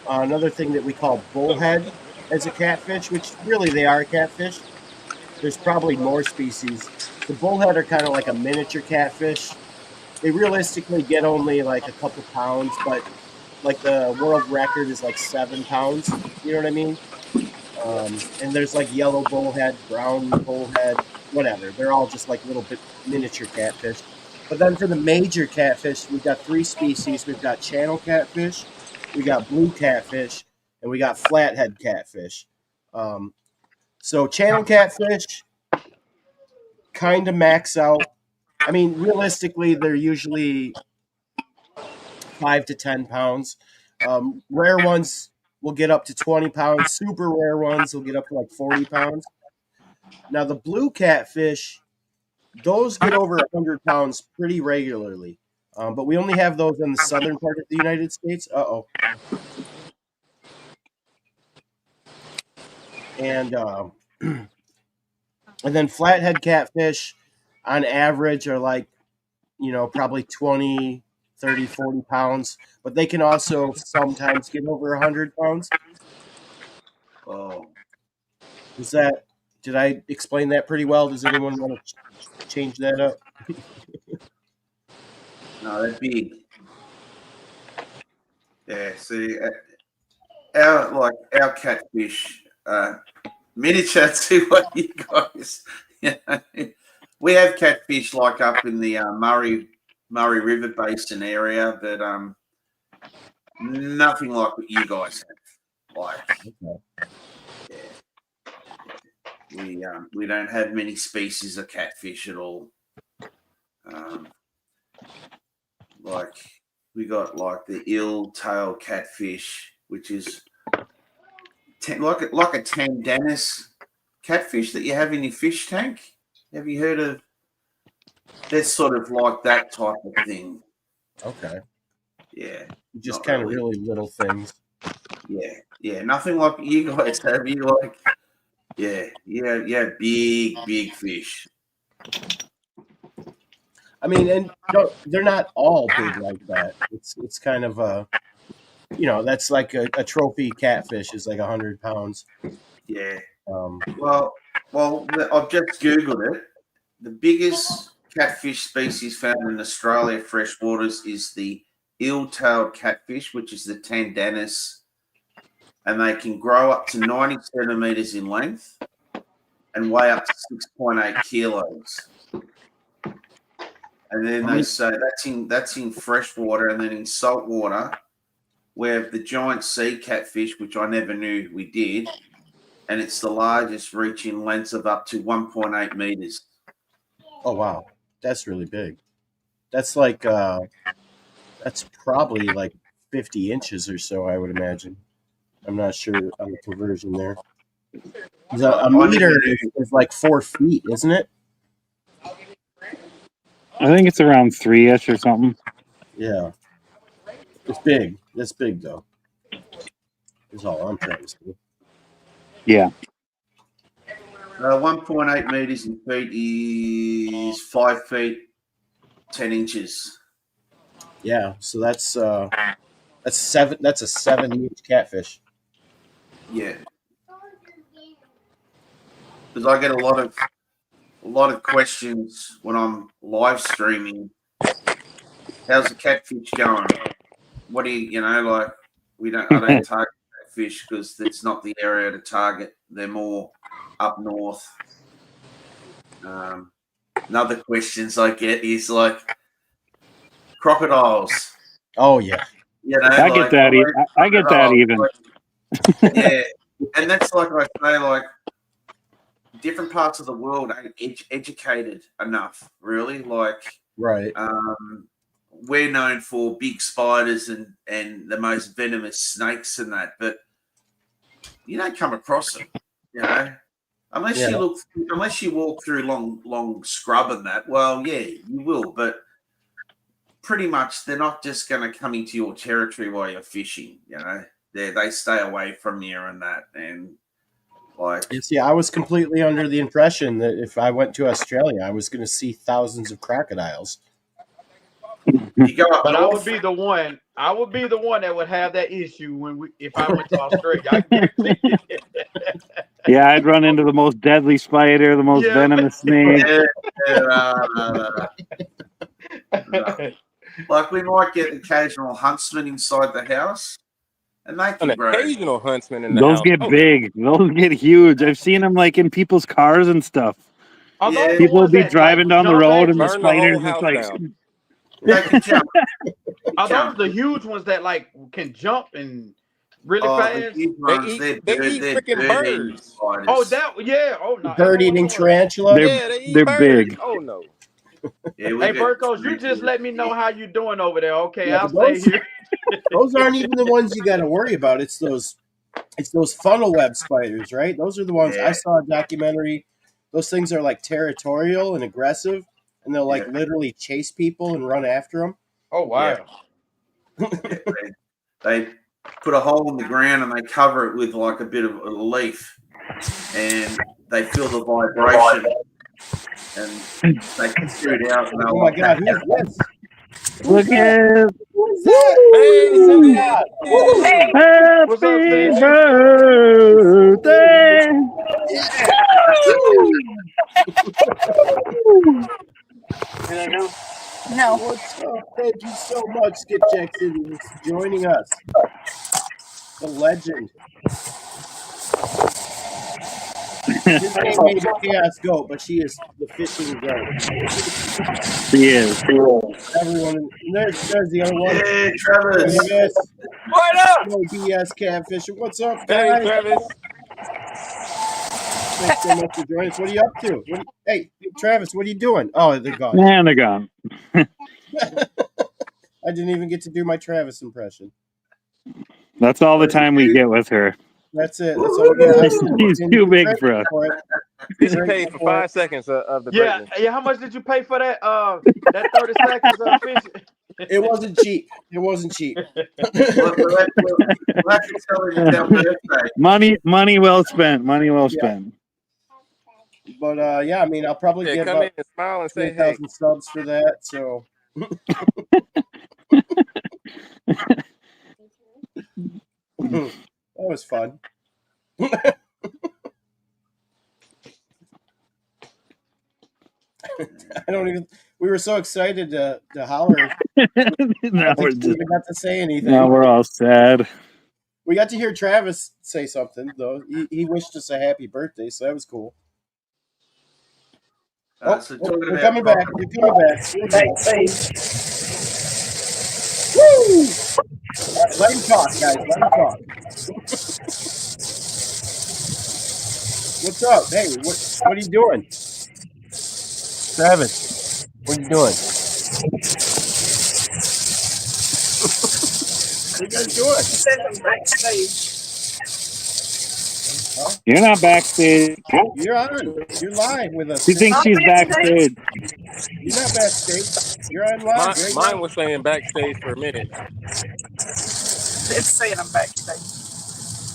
another thing that we call bullhead as a catfish, which really they are a catfish, there's probably more species. The bullhead are kind of like a miniature catfish. They realistically get only like a couple pounds, but like the world record is like 7 pounds. You know what I mean? And there's like yellow bullhead, brown bullhead, whatever. They're all just like little bit miniature catfish. But then for the major catfish, we've got three species. We've got channel catfish, we got blue catfish, and we got flathead catfish. Um, so channel catfish kind of max out. I mean, realistically, they're usually 5 to 10 pounds. Rare ones will get up to 20 pounds. Super rare ones will get up to like 40 pounds. Now, the blue catfish, those get over 100 pounds pretty regularly. But we only have those in the southern part of the United States. Uh-oh. And and then flathead catfish on average are like, probably 20, 30, 40 pounds, but they can also sometimes get over 100 pounds. Oh, Did I explain that pretty well? Does anyone want to change that up? no, they're big. Yeah, see, our catfish, miniature to what you guys. We have catfish like up in the Murray River Basin area, but nothing like what you guys have. Like, we don't have many species of catfish at all. Like we got like the eel-tail catfish, which is like a Tandanus catfish that you have in your fish tank. Have you heard of? They're sort of like that type of thing. Okay. Yeah. Just kind of really little things. Yeah. Nothing like you guys have. You like, yeah, big fish. I mean, and they're not all big like that. It's kind of a, that's like a trophy catfish is like 100 pounds. Yeah. Well, I've just Googled it. The biggest catfish species found in Australia freshwaters is the eel-tailed catfish, which is the Tandanus, and they can grow up to 90 centimeters in length and weigh up to 6.8 kilos. And then they say that's in freshwater, and then in saltwater, we have the giant sea catfish, which I never knew we did, and it's the largest, reaching lengths of up to 1.8 meters. Oh wow, that's really big. That's like that's probably like 50 inches or so, I would imagine. I'm not sure on the conversion there. A meter is like 4 feet, isn't it? I think it's around 3-ish or something. Yeah. It's big. That's big, though. Is all I'm trying to say. Yeah. 1.8 meters in feet is 5 feet 10 inches. Yeah, so that's a 7-inch catfish. Yeah. Because I get a lot of questions when I'm live streaming. How's the catfish going? What do you like? I don't target catfish because it's not the area to target. They're more up north. Another questions I get is like crocodiles. Oh yeah. I get that. I get that even. Yeah, and that's like I say, like different parts of the world ain't educated enough, really. Like, right. We're known for big spiders and the most venomous snakes and that, but you don't come across them, unless you walk through long scrub and that. Well, yeah, you will, but pretty much they're not just going to come into your territory while you're fishing. They stay away from you and that, and like. See, I was completely under the impression that if I went to Australia, I was going to see thousands of crocodiles. You go up but north. I would be the one that would have that issue if I went to Australia. I guarantee it. Yeah, I'd run into the most deadly spider, the most venomous snake. Like we might get occasional huntsman inside the house, and they can grow. Occasional huntsman in the Those house. get big. Those get huge. I've seen them like in people's cars and stuff. Yeah. People will be driving down the road and the spiders just like. They can jump. Are those the huge ones that like can jump and really fast? The ones, they eat freaking birds. Oh, no. Bird-eating tarantula. They're big. Oh no. Yeah, hey, Burko, you just let me know how you're doing over there. Okay, I'll stay here. Those aren't even the ones you got to worry about. It's those funnel web spiders, right? Those are the ones I saw a documentary. Those things are like territorial and aggressive, and they'll like literally chase people and run after them. Oh wow! They put a hole in the ground and they cover it with like a bit of a leaf, and they feel the vibration, and they can shoot out. And oh my god! Who's this? Look at What's that? Hey, Woo! Cindy. Woo! What's up, Happy Cindy? birthday. Yeah. What's up? Thank you so much, Skipjack City, for joining us. The legend. His name may be Chaos Goat, but she is the fishing goat. He is. Everyone, there's the other one. Yeah, Travis. Travis, What up? no BS catfisher. What's up, Hey, guys? Travis. Thanks so much for joining us. What are you up to? Hey, Travis, what are you doing? Oh, they're gone. And they're gone. I didn't even get to do my Travis impression. That's all the time we get with her. That's it. That's all we get. He's too big for us. Fishy paid for 5 seconds of the Yeah, greatness. yeah. How much did you pay for that? That 30 seconds of Fishy. It wasn't cheap. It wasn't cheap. We'll have to tell him it's our birthday. Money well spent. Money well spent. But yeah, I mean, I'll probably Yeah, get come about in and smile and say hey. 20,000 subs for that. So that was fun. I don't even. We were so excited to holler. Now We we're just. got to say anything. Now we're all sad. We got to hear Travis say something though. He wished us a happy birthday, so that was cool. So talking we're about coming back. We're coming back. Woo! Let him talk, guys. Let him talk. What's up? Hey, what are you doing? Travis, what are you doing? What are you guys doing? Huh? You're not backstage. You're on. You're live with us. She thinks she's backstage. You're not backstage. You're on live right Mine now. was saying backstage for a minute. It's saying I'm backstage.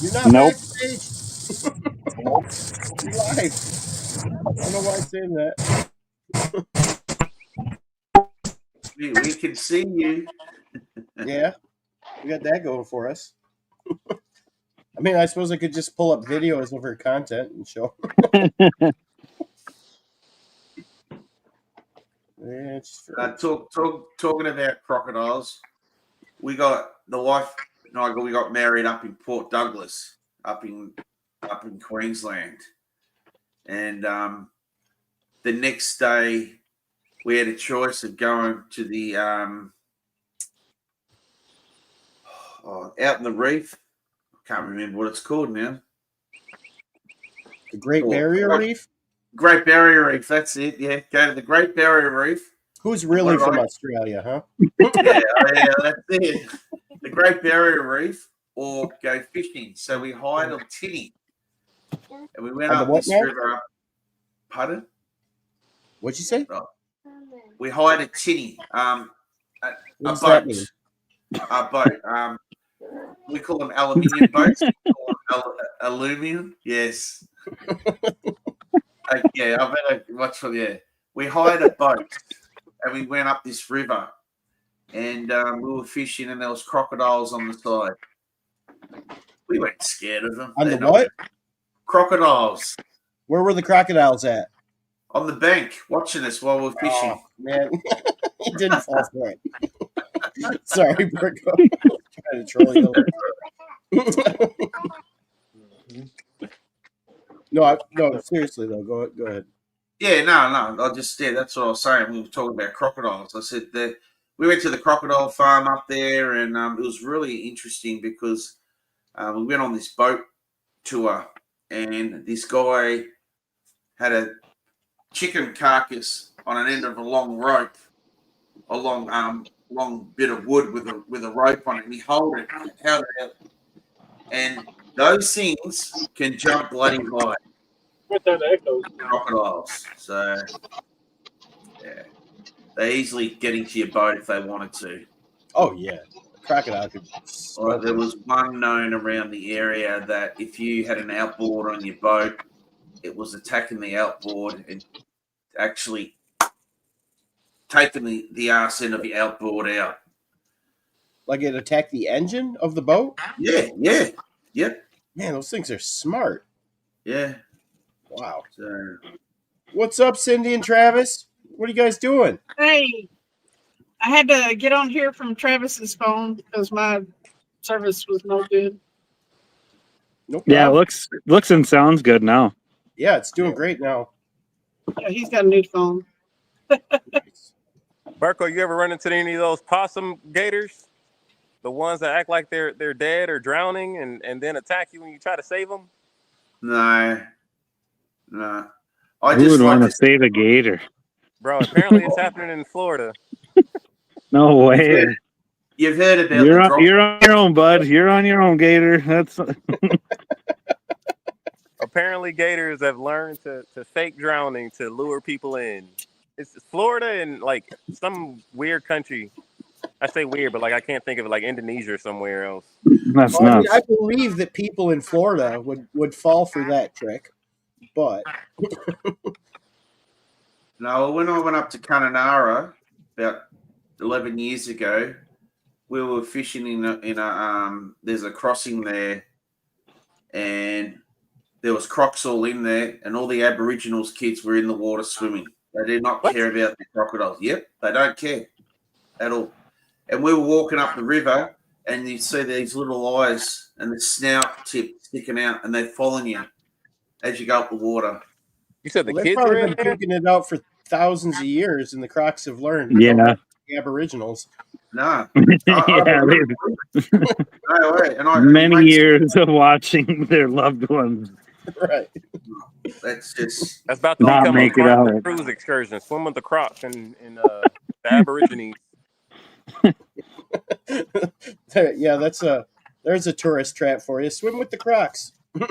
You're not Nope. backstage. You're live. I don't know why I'm saying that. We can see you. Yeah, we got that going for us. I mean, I suppose I could just pull up videos of her content and show. Yeah, Talking about crocodiles, we got the wife and I. We got married up in Port Douglas, up in Queensland, and the next day we had a choice of going to the out in the reef. I can't remember what it's called now. The Great Barrier Reef. Great Barrier Reef. That's it. Yeah, go to the Great Barrier Reef. Who's really from Australia, huh? Yeah, that's it. The Great Barrier Reef, or go fishing. So we hired a tinny, and we went up this river. Pardon? What'd you say? We hired a tinny, a boat. A boat. We call them aluminium boats. We call them aluminium. Yes. Yeah, I better watch for the. We hired a boat, and we went up this river, and we were fishing, and there was crocodiles on the side. We weren't scared of them. On the what? Crocodiles. Where were the crocodiles at? On the bank, watching us while we're fishing. Oh, man, he didn't fall for it. Sorry, Burko. Trying to troll you. No, seriously though. Go ahead. Yeah, no. That's what I was saying. We were talking about crocodiles. I said that we went to the crocodile farm up there, and it was really interesting because we went on this boat tour, and this guy had a chicken carcass on an end of a long rope, a long bit of wood with a rope on it, and he held it out, and those things can jump bloody high. Crocodiles, so yeah, they easily get into your boat if they wanted to. Oh yeah, crocodile could. Well, there was one known around the area that if you had an outboard on your boat, it was attacking the outboard and actually taken the arse end of the outboard out. Like it attacked the engine of the boat? Yeah. Yep. Man, those things are smart. Yeah. Wow. So, What's up, Cindy and Travis? What are you guys doing? Hey, I had to get on here from Travis's phone because my service was no good. No Yeah, it problem. looks and sounds good now. Yeah, it's doing great now. Yeah, he's got a new phone. Burko, you ever run into any of those possum gators? The ones that act like they're dead or drowning and then attack you when you try to save them? no. I Who just would like want to to save a gator? Bro, apparently it's happening in Florida. No way. You've heard about You're the on, drop. you're on your own, bud. You're on your own, gator. That's Apparently gators have learned to fake drowning to lure people in. It's Florida and like some weird country. I say weird, but like I can't think of it, like Indonesia or somewhere else. nuts. Well, I mean, I believe that people in Florida would fall for that trick, but No, when I went up to Kununurra about 11 years ago, we were fishing in a there's a crossing there, and there was crocs all in there, and all the Aboriginals kids were in the water swimming. They do not care about the crocodiles. Yep, they don't care at all. And we were walking up the river, and you see these little eyes and the snout tip sticking out, and they're following you as you go up the water. You said the they've kids probably are in been there? puking it out for thousands of years, and the Crocs have learned. Yeah. About the Aboriginals. No, Yeah, no way. And many years of watching their loved ones Right. That's just That's about to not become a make it Carnival out. cruise excursion. Swim with the Crocs and the Aborigines. Yeah, there's a tourist trap for you. Swim with the Crocs. yeah.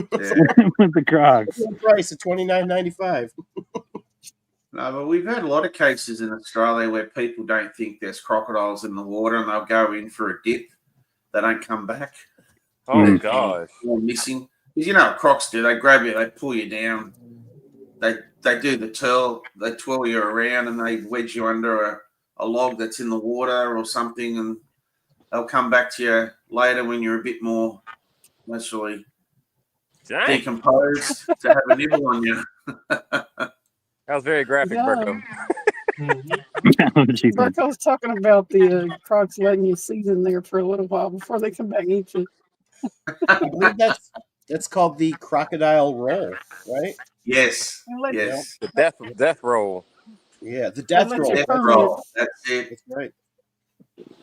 With the Crocs. Full price of $29.95. No, but we've had a lot of cases in Australia where people don't think there's crocodiles in the water, and they'll go in for a dip. They don't come back. Oh gosh. They're missing. Because you know what crocs do? They grab you, they pull you down. They do the twirl. They twirl you around, and they wedge you under a log that's in the water or something, and they'll come back to you later when you're a bit more actually Dang. decomposed to have a nibble on you. That was very graphic, Yeah. Burko. Burko's talking about the crocs letting you season there for a little while before they come back and eat you. I believe that's called the crocodile roll, right? Yes. Yes. The death roll. Yeah, the death roll. Death roll. That's it. That's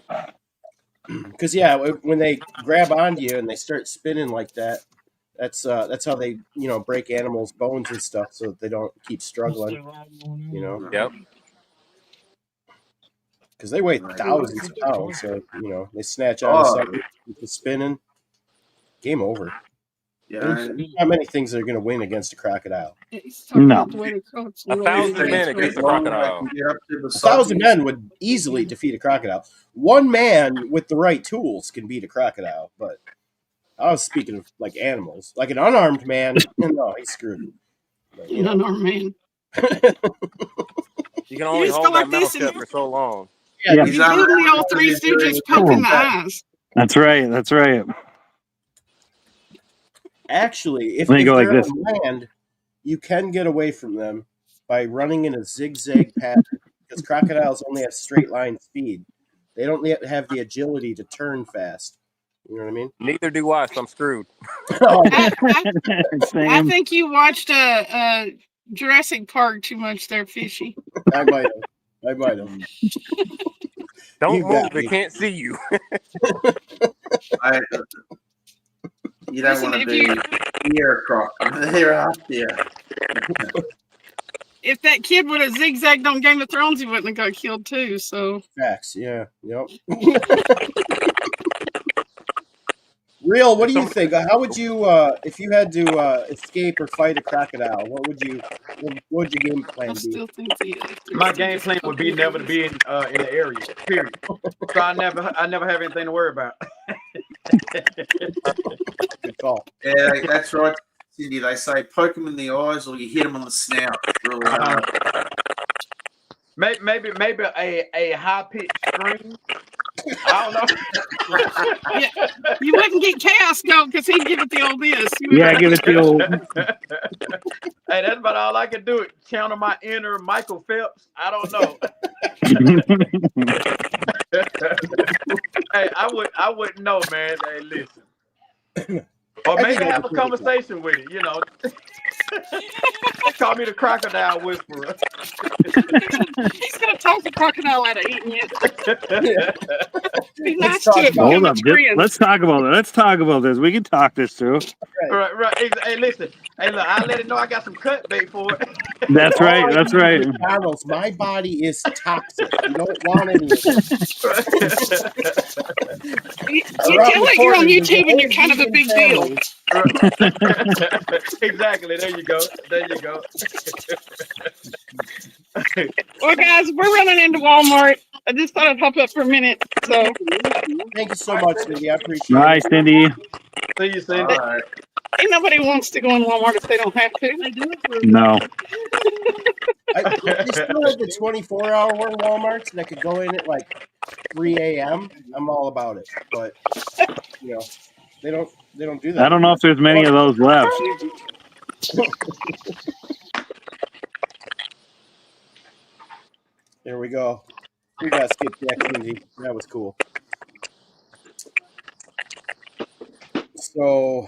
right. Because when they grab onto you and they start spinning like that, that's how they break animals' bones and stuff so that they don't keep struggling. Yep. Because they weigh thousands of pounds, so they snatch out of something, keep it spinning. Game over. Yeah. There's not many things that are going to win against a crocodile. No. 1,000 men against a crocodile. 1,000 men would easily defeat a crocodile. One man with the right tools can beat a crocodile, but I was speaking of like animals. Like an unarmed man, no, he's screwed. But, An unarmed man. You can only just hold go that like metal this shut for so long. Yeah, You give me all three stooges poke in the eyes. That's right. That's right. Actually, if Let me go they're like this. on land, you can get away from them by running in a zigzag pattern because crocodiles only have straight line speed. They don't have the agility to turn fast. You know what I mean? Neither do I, so I'm screwed. I think you watched Jurassic Park too much there, Fishy. I might have. Don't You move, got they me. can't see you. You don't want to be near a croc. They're up there. If that kid would have zigzagged on Game of Thrones, he wouldn't have got killed too. So Facts, yeah. Yep. Real, what do you think? How would you, if you had to escape or fight a crocodile, what would your game plan I be? still think My game plan would be never to be in the area. Period. So I never have anything to worry about. Good call. Yeah, that's right, Cindy. They say poke them in the eyes or you hit them on the snout. Really hard. Maybe a high pitched scream. I don't know. Yeah, you wouldn't get Chaos go because he'd give it the old this. Yeah, give it the old. Hey, that's about all I can do. Channel my inner Michael Phelps. I don't know. Hey, I wouldn't know, man. Hey, listen. Or maybe have a conversation with it, you know. Call me the crocodile whisperer. He's gonna talk the crocodile out of eating it. Be nice talk to it. about Hold Give up. it friends. Let's talk about it. Let's talk about this. We can talk this through. Right. Hey, listen. Hey, look, I'll let it know I got some cut bait for it. That's All right. I That's eat is right. McDonald's. My body is toxic. You don't want any of it. You tell it you're on YouTube and you're kind of a big deal. Exactly. There you go. Well, guys, we're running into Walmart. I just thought I'd hop up for a minute. So Thank you so much, Cindy. I appreciate Nice, it. Cindy. See you, Cindy. All right. ain't nobody wants to go in Walmart if they don't have to. They do it for No. They still have the 24-hour Walmarts that could go in at like 3 a.m. I'm all about it, but you know they don't do that. I don't know if there's many of those left. There we go. We got skipjack Cindy. That was cool. So,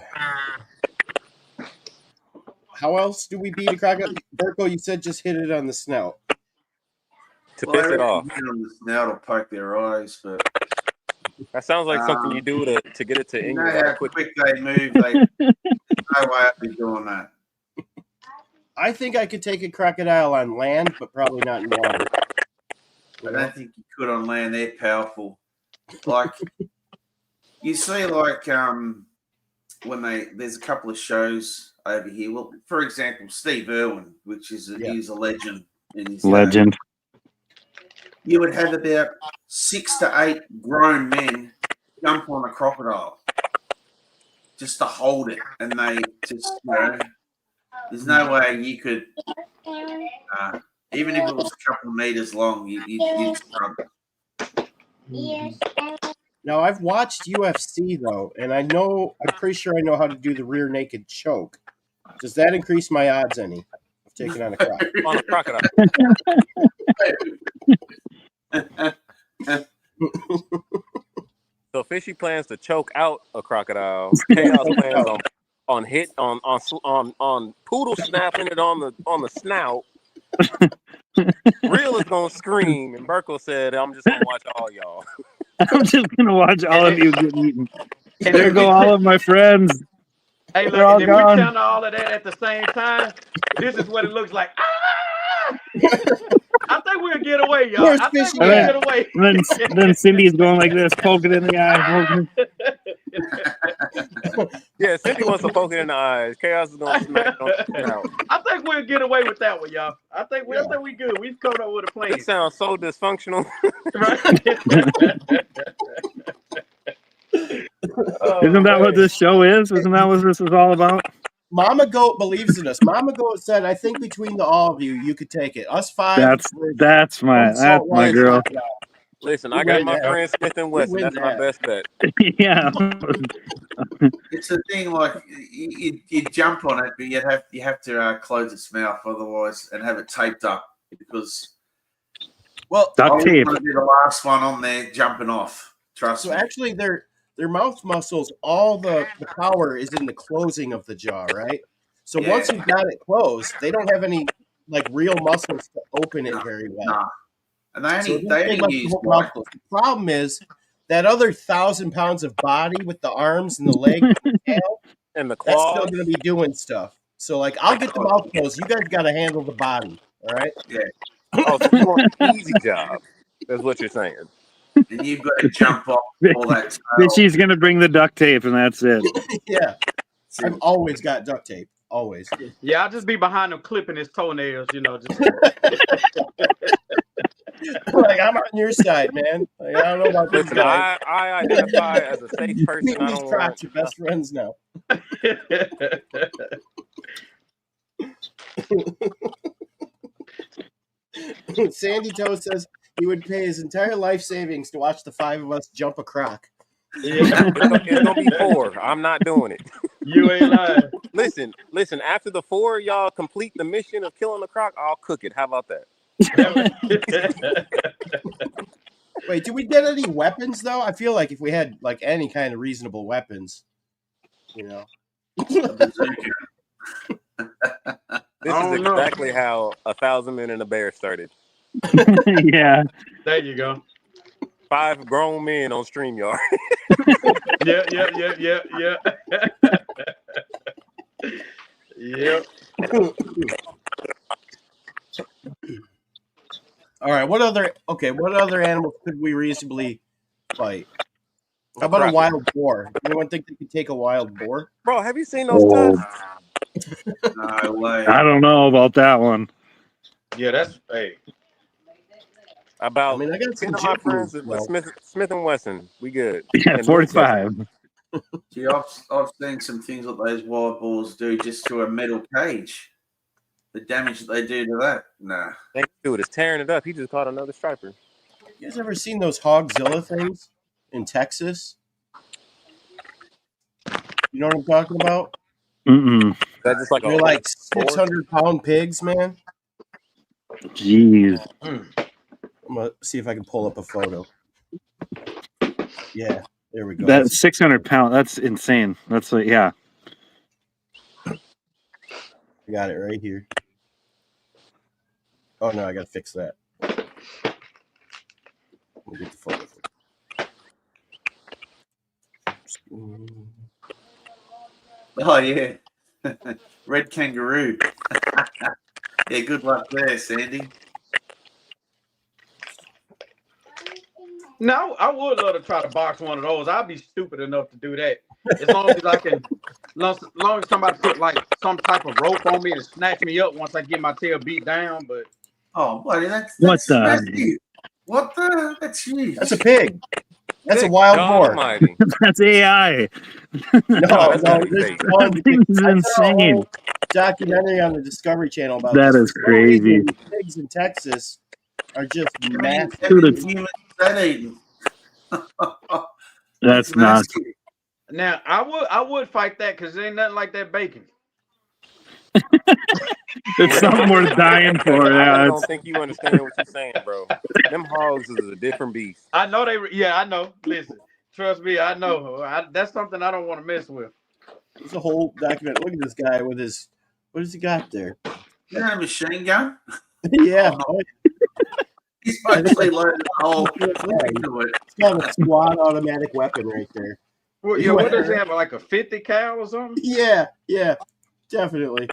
how else do we beat a crocodile? Burko, you said just hit it on the snout. To Well, piss it off. on the snout or poke their eyes, but That sounds like something you do to get it to you in know your how quick. quick they move. They no way I'd be doing that. I think I could take a crocodile on land, but probably not in water. I don't think you could on land. They're powerful. Like you see, like when there's a couple of shows over here. Well, for example, Steve Irwin, which is he's a legend in his Legend. game. You would have about 6 to 8 grown men jump on a crocodile just to hold it, and they just there's no way you could. Even if it was a couple of meters long, you'd struggle. Now I've watched UFC though, and I'm pretty sure I know how to do the rear naked choke. Does that increase my odds any of taking on a crocodile? On a crocodile. So Fishy plans to choke out a crocodile. Chaos plans on poodle snapping it on the snout. Real is gonna scream, and Burko said, "I'm just gonna watch all y'all." I'm just gonna watch all of you get eaten. There go all of my friends. Hey, They're all look, if we gone. channel all of that at the same time, this is what it looks like. Ah! I think we'll get away, y'all. Where's I think Fishy we'll at? get away. Then Cindy's going like this, poking it in the eye. Yeah, Cindy wants to poke it in the eyes. Chaos is gonna smack it on the snout. I think we'll get away with that one, y'all. I think we good. We've come up with a plan. This sounds so dysfunctional. Isn't that what this show is? Isn't that what this is all about? Mama Goat believes in us. Mama Goat said, "I think between all of you, you could take it. Us 5." That's my girl. Listen, I got my friend Smith and Wesson. That's my best bet. Yeah. It's a thing like you jump on it, but you have to close its mouth otherwise and have it taped up because duct tape. I want to be the last one on there jumping off. Trust me. So actually, their mouth muscles, all the power is in the closing of the jaw, right? So once you've got it closed, they don't have any like real muscles to open it very well. Nah. And they only use the problem is that other 1,000 pounds of body with the arms and the leg and the tail, and the that's claws. still going to be doing stuff. So like, I'll get the mouth closed. You guys got to handle the body. All right. Yeah. Oh, so you want an easy job? That's what you're saying. And you've got to jump off all that. She's gonna bring the duct tape, and that's it. Yeah. I've always got duct tape. Always. Yeah, I'll just be behind him clipping his toenails, Just... Like, I'm on your side, man. Like, I don't know about this guy. I identify as a safe person. Me and these Crocs are best friends now. Sandy Toe says he would pay his entire life savings to watch the 5 of us jump a croc. Yeah. It's gonna be 4. I'm not doing it. You ain't lying. Listen. After the 4 of y'all complete the mission of killing the croc, I'll cook it. How about that? Wait, do we get any weapons though? I feel like if we had like any kind of reasonable weapons, you know. This is exactly how 1,000 Men and a Bear started. Yeah. There you go. 5 grown men on StreamYard. Yeah. Yep. All right. What other animals could we reasonably fight? How about a wild boar? Anyone think they could take a wild boar? Bro, have you seen those tusks? No way. I don't know about that one. Yeah, that's hey. I About mean, I got some 10 of my friends moves, with Smith and Wesson. We good. Yeah, And 45. See, I've seen some things that those wild boars do just to a metal cage. The damage that they do to that. Nah. Dude is tearing it up. He just caught another striper. You guys ever seen those Hogzilla things in Texas? You know what I'm talking about? Mm-mm. That's just like They're like 600-pound pigs, man. Jeez. I'm gonna see if I can pull up a photo. Yeah, there we go. That's 600 pounds. That's insane. That's like, yeah. I got it right here. Oh no, I gotta fix that. Let me get the photo. Oh yeah. Red kangaroo. Yeah, good luck there, Sandy. No, I would love to try to box one of those. I'd be stupid enough to do that. As long as I can, as long as somebody put like some type of rope on me and snatch me up once I get my tail beat down. But oh, buddy, that's the? What the? That's huge. That's a pig. That's a wild boar. That's AI. No, That thing's insane. Documentary on the Discovery Channel about That this. is crazy. Pigs in Texas are just massive. Humans that eating. That's nuts. Now I would fight that because there ain't nothing like that bacon. It's something worth dying for. I don't think you understand what you're saying, bro. Them hogs is a different beast. I know I know. Listen, trust me, I know. That's something I don't want to mess with. It's a whole document. Look at this guy with his. What has he got there? You know, a machine gun. Yeah. He's actually loaded the whole into it. It's got a squad automatic weapon right there. Well, yeah, what does he have? Like a 50 cal or something? Yeah, definitely.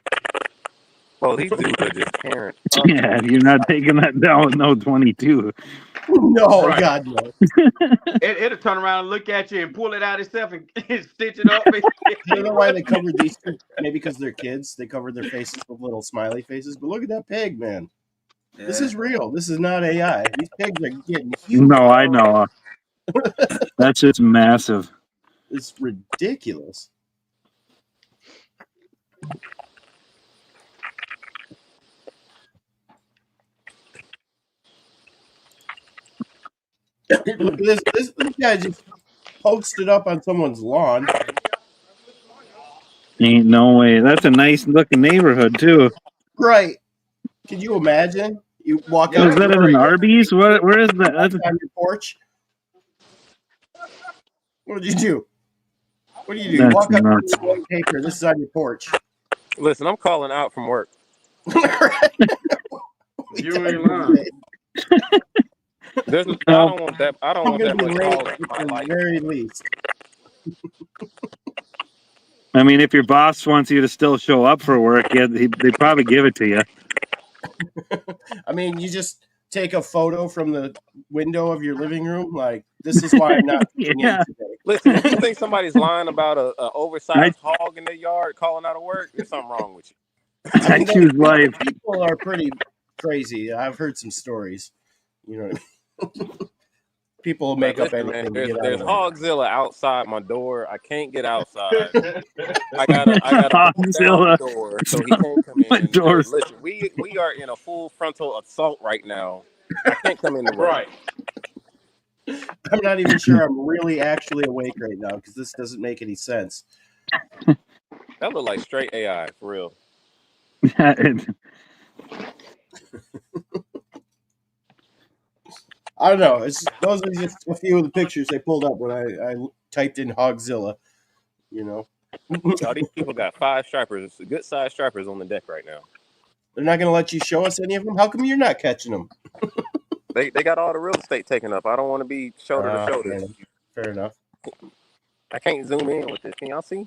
Well, these dudes are just parents. Yeah, you're not taking that down with no 22. No, Right. God, no. It'll turn around and look at you and pull it out itself and stitch it up. I don't know why they covered these. Maybe because they're kids. They covered their faces with little smiley faces. But look at that pig, man. Yeah. This is real. This is not AI. These pigs are getting huge. No, I know. That's just massive. It's ridiculous. This guy just posted up on someone's lawn. Ain't no way. That's a nice looking neighborhood too. Right. Can you imagine? You walk out. Is that an Arby's? Where is that? That's on your porch. What did you do? What do? You walk up to the paper. This is on your porch. Listen, I'm calling out from work. You ain't lying. I don't want that. I don't want that much hog in my life. Very least. I mean, if your boss wants you to still show up for work, yeah, they probably give it to you. I mean, you just take a photo from the window of your living room. Like, this is why I'm not in today. Listen, if you think somebody's lying about an oversized hog in their yard calling out of work, there's something wrong with you. I choose life. People are pretty crazy. I've heard some stories. You know what I mean? People make up anything. There's Hogzilla outside my door. I can't get outside. I gotta Hogzilla door. so he can't come My in. doors. Listen, we are in a full frontal assault right now. I can't come in the room. Right. I'm not even sure I'm really actually awake right now because this doesn't make any sense. That look like straight AI for real. I don't know. Those are just a few of the pictures they pulled up when I typed in Hogzilla. You know, All these people got 5 stripers, good sized stripers on the deck right now. they're not going to let you show us any of them. How come you're not catching them? They got all the real estate taken up. I don't want to be shoulder to shoulder. Fair enough. I can't zoom in with this. Can y'all see?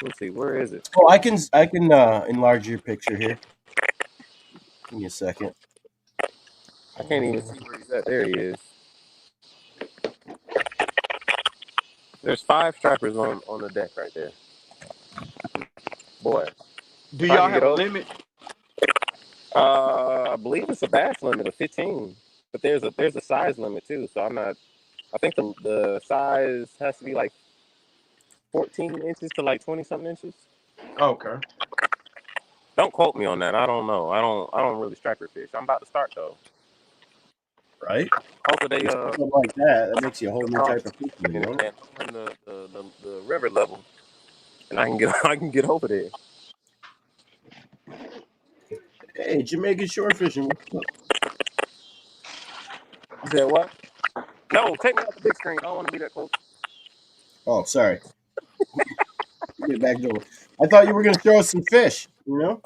Let's see. Where is it? Oh, I can enlarge your picture here. Give me a second. I can't even see where he's at. There he is. There's 5 stripers on the deck right there. Boy. Do y'all have a limit? I believe it's a bass limit of 15, but there's a size limit too. So I'm not. I think the size has to be like 14 inches to like 20 something inches. Okay. Don't quote me on that. I don't know. I don't really striper fish. I'm about to start though. Right. Hopefully they Something like that makes you a whole new type of fishing, you know? and the river level, and I can get over there. Hey, Jamaican shore fishing. You said what? No, take me off the big screen. I don't want to be that close. Oh, sorry. Get back to it. I thought you were going to show us some fish. You know?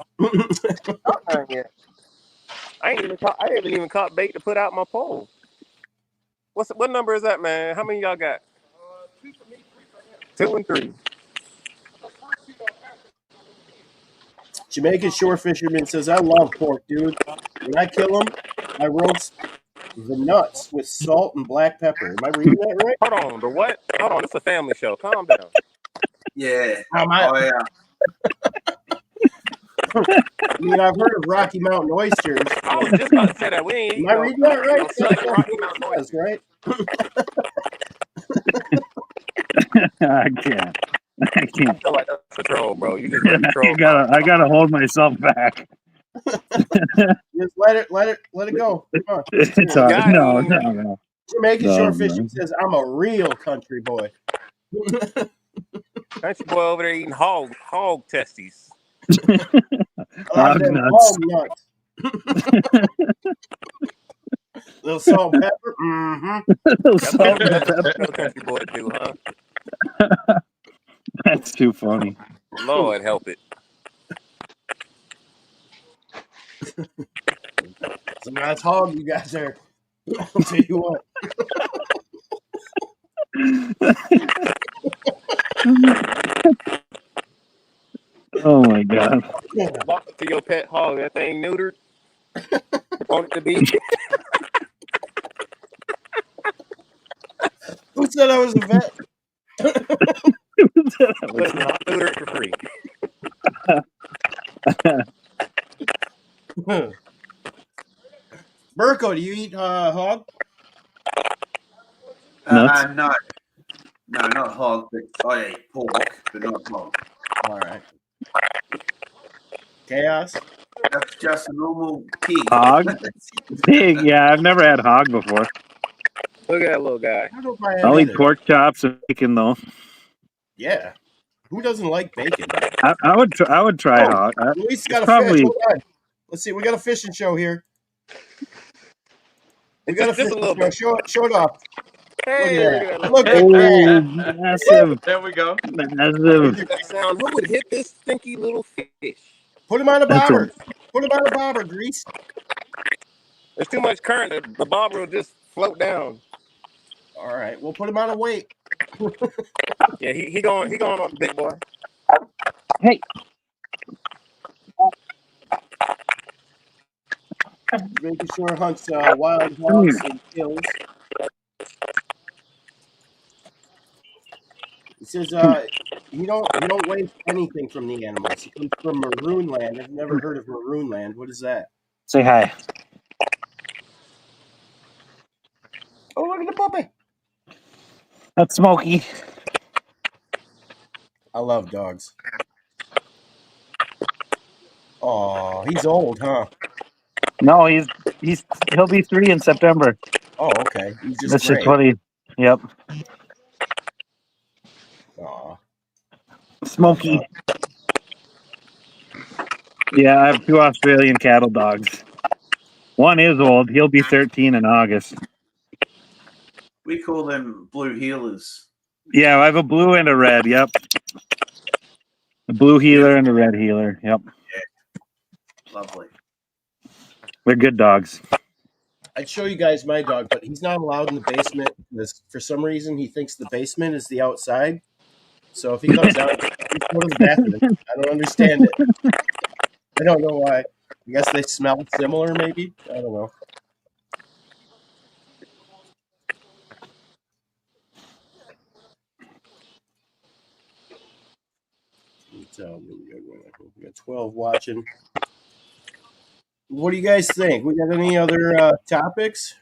Yeah. I haven't even caught bait to put out my pole. What number is that, man? How many y'all got? 2 for me, 3 for him. 2 and 3. Jamaican shore fisherman says, I love pork, dude. When I kill them, I roast the nuts with salt and black pepper. Am I reading that right? Hold on, the what? Hold on, it's a family show. Calm down. Yeah. I mean, I've heard of Rocky Mountain oysters. I was just about to say that. We ain't eating Am I reading that right? Southern Rocky Mountain oysters, right? I can't. I feel like that's a troll, bro. You just let the troll. I gotta hold myself back. Just let it go. Come on. It's all right. No. Jamaican shore fishing says, I'm a real country boy. Country boy over there eating hog testes. Hog nuts. Little salt and pepper. Mm-hmm. Little salt and That's pepper. what country boy do, huh? That's too funny. Lord help it. Some nice hog you guys there. I'll tell you what. Oh my god. Walk up to your pet hog. That thing neutered. Want it to be. Who said I was a vet? Listen, I'll neuter it for free. Burko, do you eat hog? No, not hog, but I eat pork, but not hog. All right. Chaos? That's just a normal pig. Hog? Pig, yeah, I've never had hog before. Look at that little guy. I don't know if I have I'll eat either. pork chops and bacon though. Yeah. Who doesn't like bacon? I would try hog. Luis got a probably... fish. Hold on. Let's see. We got a fishing show here. We got a fishing show. Show it off. Hey, look at that. Massive. There we go. Massive. That sound. Who would hit this stinky little fish? Put him on a bobber. Put him on a bobber, Grease. There's too much current. The bobber will just float down. All right. We'll put him on a weight. Yeah, he going on, big boy. Hey. Making sure hunts wild hogs and kills. He says you don't waste anything from the animals. He comes from Maroon Land. I've never heard of Maroon Land. What is that? Say hi. Oh, look at the puppy. That's Smokey. I love dogs. Oh, he's old, huh? No, he'll be 3 in September. Oh, okay. He's just That's just gray. what he. Yep. Aw. Smoky. Yeah, I have 2 Australian cattle dogs. One is old. He'll be 13 in August. We call them blue healers. Yeah, I have a blue and a red. Yep. A blue healer and a red healer. Yep. Yeah. Lovely. They're good dogs. I'd show you guys my dog, but he's not allowed in the basement because for some reason he thinks the basement is the outside. So if he comes down, he's go to the bathroom. I don't understand it. I don't know why. I guess they smell similar, maybe. I don't know. So we got 12 watching. What do you guys think? We got any other topics?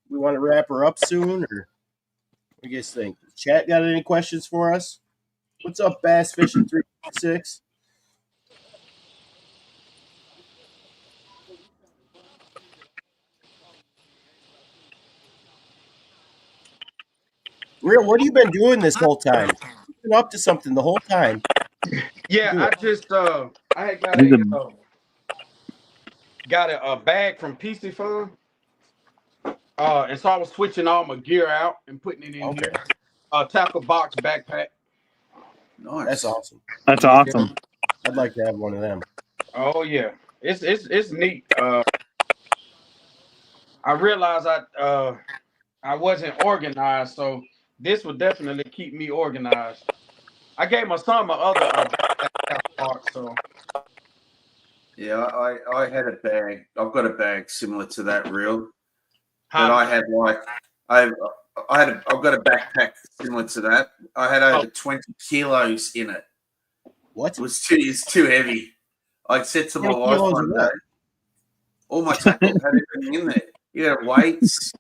We want to wrap her up soon, or what do you guys think? Chat got any questions for us? What's up, Bass Fishing 356? Real, what have you been doing this whole time? You've been up to something the whole time. Yeah, Do I it. just I had got a bag from PC Fun. And so I was switching all my gear out and putting it in here. Tackle box backpack. Nice. That's awesome. That's awesome. I'd like to have one of them. Oh yeah, it's neat. I realized I wasn't organized, so this would definitely keep me organized. I gave my son my other backpack box, so. Yeah, I had a bag. I've got a bag similar to that reel. But I had like I've got a backpack similar to that. I had over 20 kilos in it. What? It's too heavy. I said to my wife one day, all my tackle had everything in there. You had weights,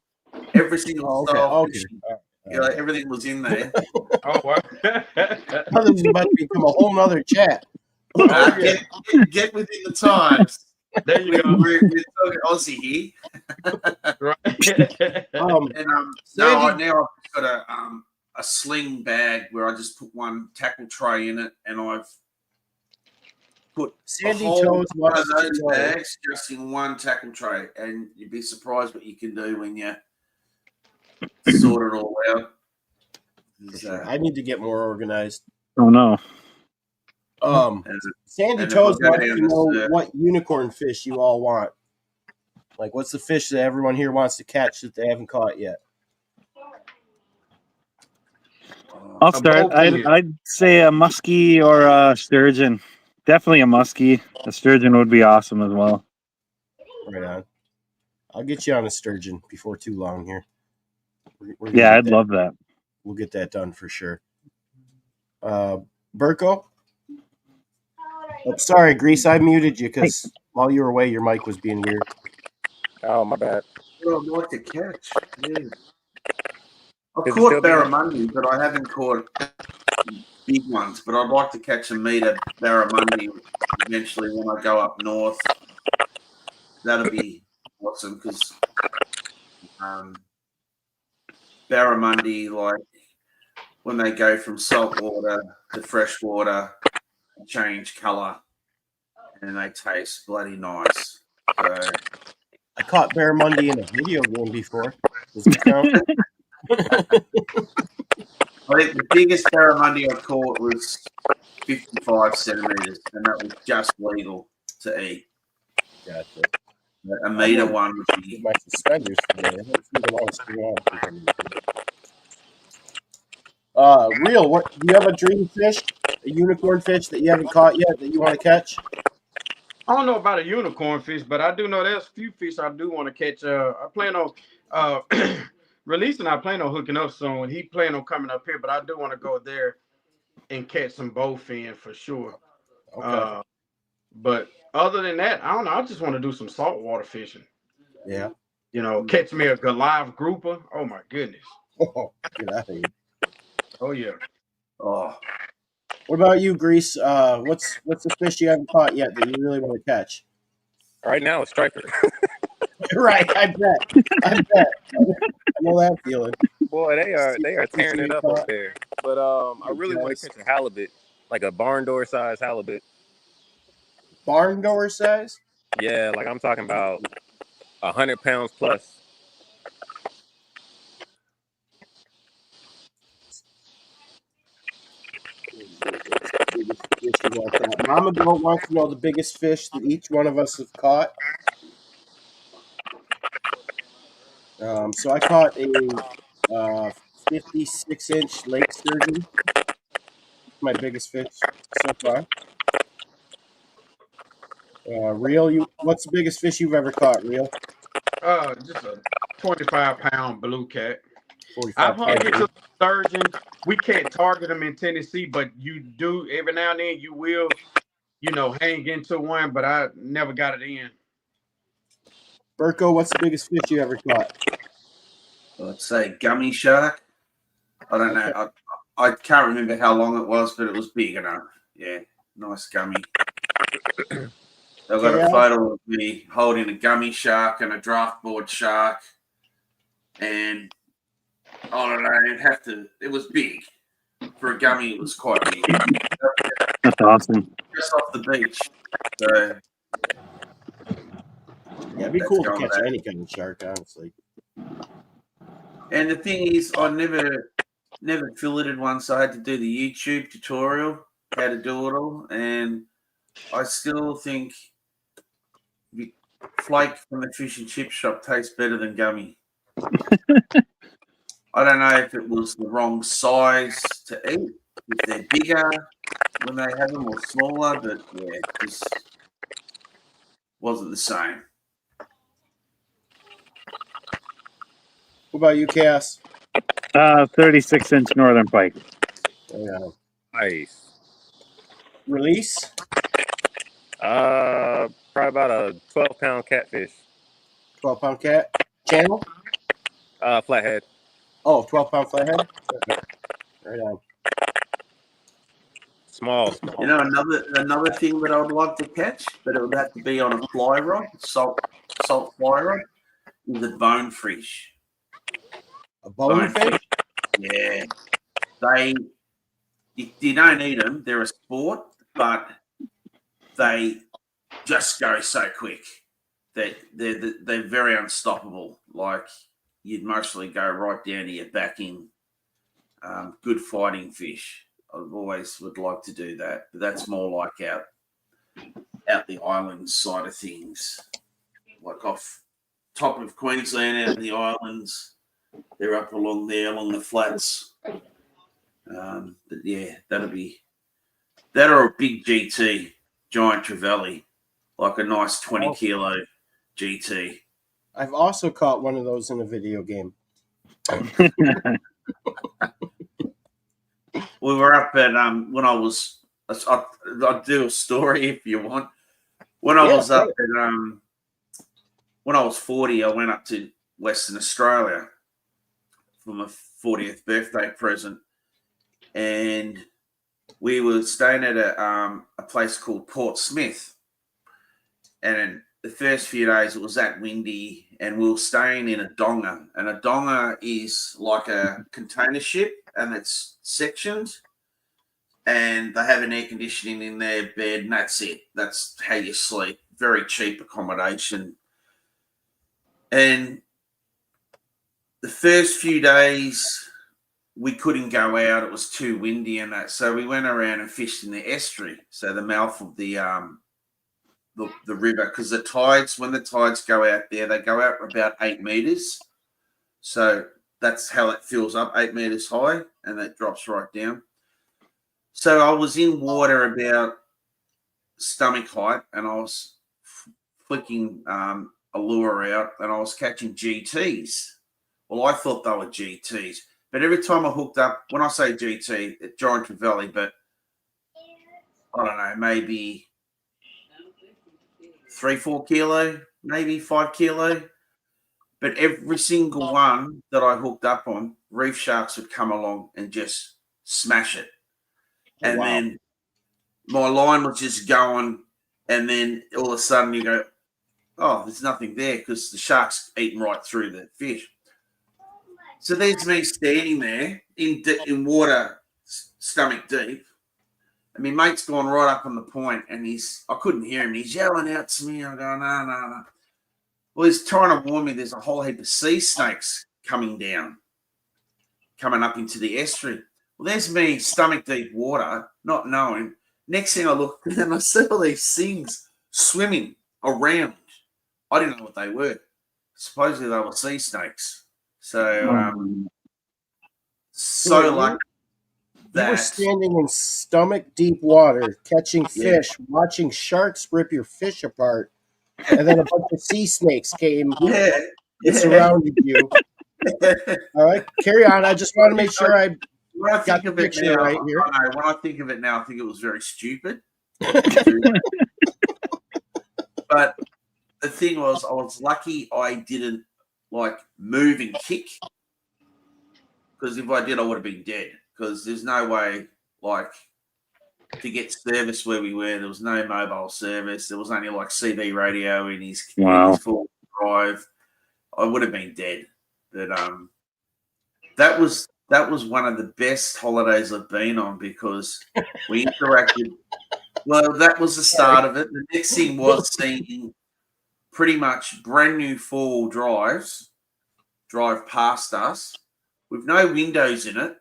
every single style fishing. You know, everything was in there. Oh wow. This is about to become a whole nother chat. Get within the times. There you go. We're talking Aussie here. Now I've got a sling bag where I just put one tackle tray in it, and I've put Sandy a whole Toes one of those bags just in one tackle tray, and you'd be surprised what you can do when you sort it all out. I need to get more organized. Oh no. Sandy Toes wants to know what unicorn fish you all want. Like, what's the fish that everyone here wants to catch that they haven't caught yet? I'll start. I'd say a muskie or a sturgeon. Definitely a muskie. A sturgeon would be awesome as well. Right on. I'll get you on a sturgeon before too long here. Yeah, I'd love that. We'll get that done for sure. Burko? Oh, sorry, Grease. I muted you because while you were away, your mic was being weird. Oh, my bad. Well, I'd like to catch. Yeah. I've caught barramundi, but I haven't caught big ones. But I'd like to catch a meter barramundi eventually when I go up north. That'll be awesome because barramundi, like when they go from saltwater to freshwater, change colour and they taste bloody nice. So, I caught barramundi in a video game before. Does it count? I think the biggest barramundi I caught was 55 centimeters, and that was just legal to eat. Gotcha. A meter one would be. My suspenders today. I don't see the long string on. Real, what do you have a dream fish? A unicorn fish that you haven't caught yet that you want to catch? I don't know about a unicorn fish, but I do know there's a few fish I do want to catch. I plan on releasing. I plan on hooking up soon. He plan on coming up here, but I do want to go there and catch some bowfin for sure. Okay. But other than that, I don't know. I just want to do some saltwater fishing. Yeah. You know, catch me a good live grouper. Oh my goodness. Oh, get out of here. Oh yeah. Oh. What about you, Grease? What's the fish you haven't caught yet that you really want to catch? Right now, it's striper. Right, I bet. I know that feeling. Boy, they are Fish tearing you it ain't up up caught. there. But I really want to Guys. catch a halibut, like a barn door size halibut. Barn door size? Yeah, like I'm talking about 100 pounds plus. What's the biggest fish you want caught? Mama Goat wants to know the biggest fish that each one of us have caught. So I caught a 56-inch lake sturgeon. My biggest fish so far. Real, what's the biggest fish you've ever caught? Real, Just a 25-pound blue cat. 45 I've hung pounds. into sturgeon. We can't target them in Tennessee, but you do every now and then. You will, hang into one, but I never got it in. Burko, what's the biggest fish you ever caught? I'd say gummy shark. I don't know. I can't remember how long it was, but it was big enough. Yeah, nice gummy. I've got a photo of me holding a gummy shark and a draft board shark, and I don't know. It was big for a gummy. It was quite big. That's awesome. Just off the beach. So Yeah, it'd be cool to catch any kind of shark, honestly. And the thing is, I never filleted one, so I had to do the YouTube tutorial how to do it all, and I still think flake from the fish and chip shop tastes better than gummy. I don't know if it was the wrong size to eat, if they're bigger when they have them or smaller, but yeah, it just wasn't the same. What about you, Cass? 36-inch northern pike. Yeah. Nice. Release? Probably about a 12-pound catfish. 12-pound cat. Channel? Flathead. Oh, 12-pound flathead? Right on. Small. You know, another thing that I would like to catch, but it would have to be on a fly rod, salt fly rod, is a bonefish. A bonefish? Yeah. You don't eat them. They're a sport, but they just go so quick that they're very unstoppable. Like you'd mostly go right down to your backing. Good fighting fish. I always would like to do that, but that's more like out the islands side of things, like off top of Queensland, out in the islands. They're up along there, along the flats. But yeah, that or a big GT, giant trevally, like a nice 20-kilo GT. I've also caught one of those in a video game. We were up at when I was. I'll do a story if you want. When I was up at when I was 40, I went up to Western Australia for my 40th birthday present, and we were staying at a place called Port Smith. And the first few days it was that windy, and we were staying in a donga. And a donga is like a container ship, and it's sectioned, and they have an air conditioning in their bed, and that's it. That's how you sleep. Very cheap accommodation. And the first few days we couldn't go out. It was too windy and that. So we went around and fished in the estuary, so the mouth of the river, because when the tides go out there, they go out about 8 meters. So that's how it fills up, 8 meters high, and that drops right down. So I was in water about stomach height, and I was flicking a lure out, and I was catching GTs. Well, I thought they were GTs, but every time I hooked up, when I say GT, it's giant trevally, but I don't know, maybe 3-4 kilo, maybe 5 kilo. But every single one that I hooked up on, reef sharks would come along and just smash it. and then my line was just going, and then all of a sudden you go, oh, there's nothing there because the shark's eaten right through the fish. So there's me standing there in water, stomach deep. And my mate's gone right up on the point, and I couldn't hear him. He's yelling out to me. I go, no. Well, he's trying to warn me there's a whole heap of sea snakes coming up into the estuary. Well, there's me, stomach deep water, not knowing. Next thing I look, and I see all these things swimming around. I didn't know what they were. Supposedly they were sea snakes. So, lucky that you were standing in stomach deep water, catching fish, watching sharks rip your fish apart, and then a bunch of sea snakes came and surrounded you. All right, carry on. I just want to make sure I got the picture right here. When I think of it now, I think it was very stupid. But the thing was, I was lucky I didn't move and kick, because if I did, I would have been dead. Because there's no way to get service where we were. There was no mobile service. There was only CB radio in his full drive. I would have been dead. But that was one of the best holidays I've been on, because we interacted. Well, that was the start of it. The next thing was seeing pretty much brand new 4-wheel drives drive past us with no windows in it,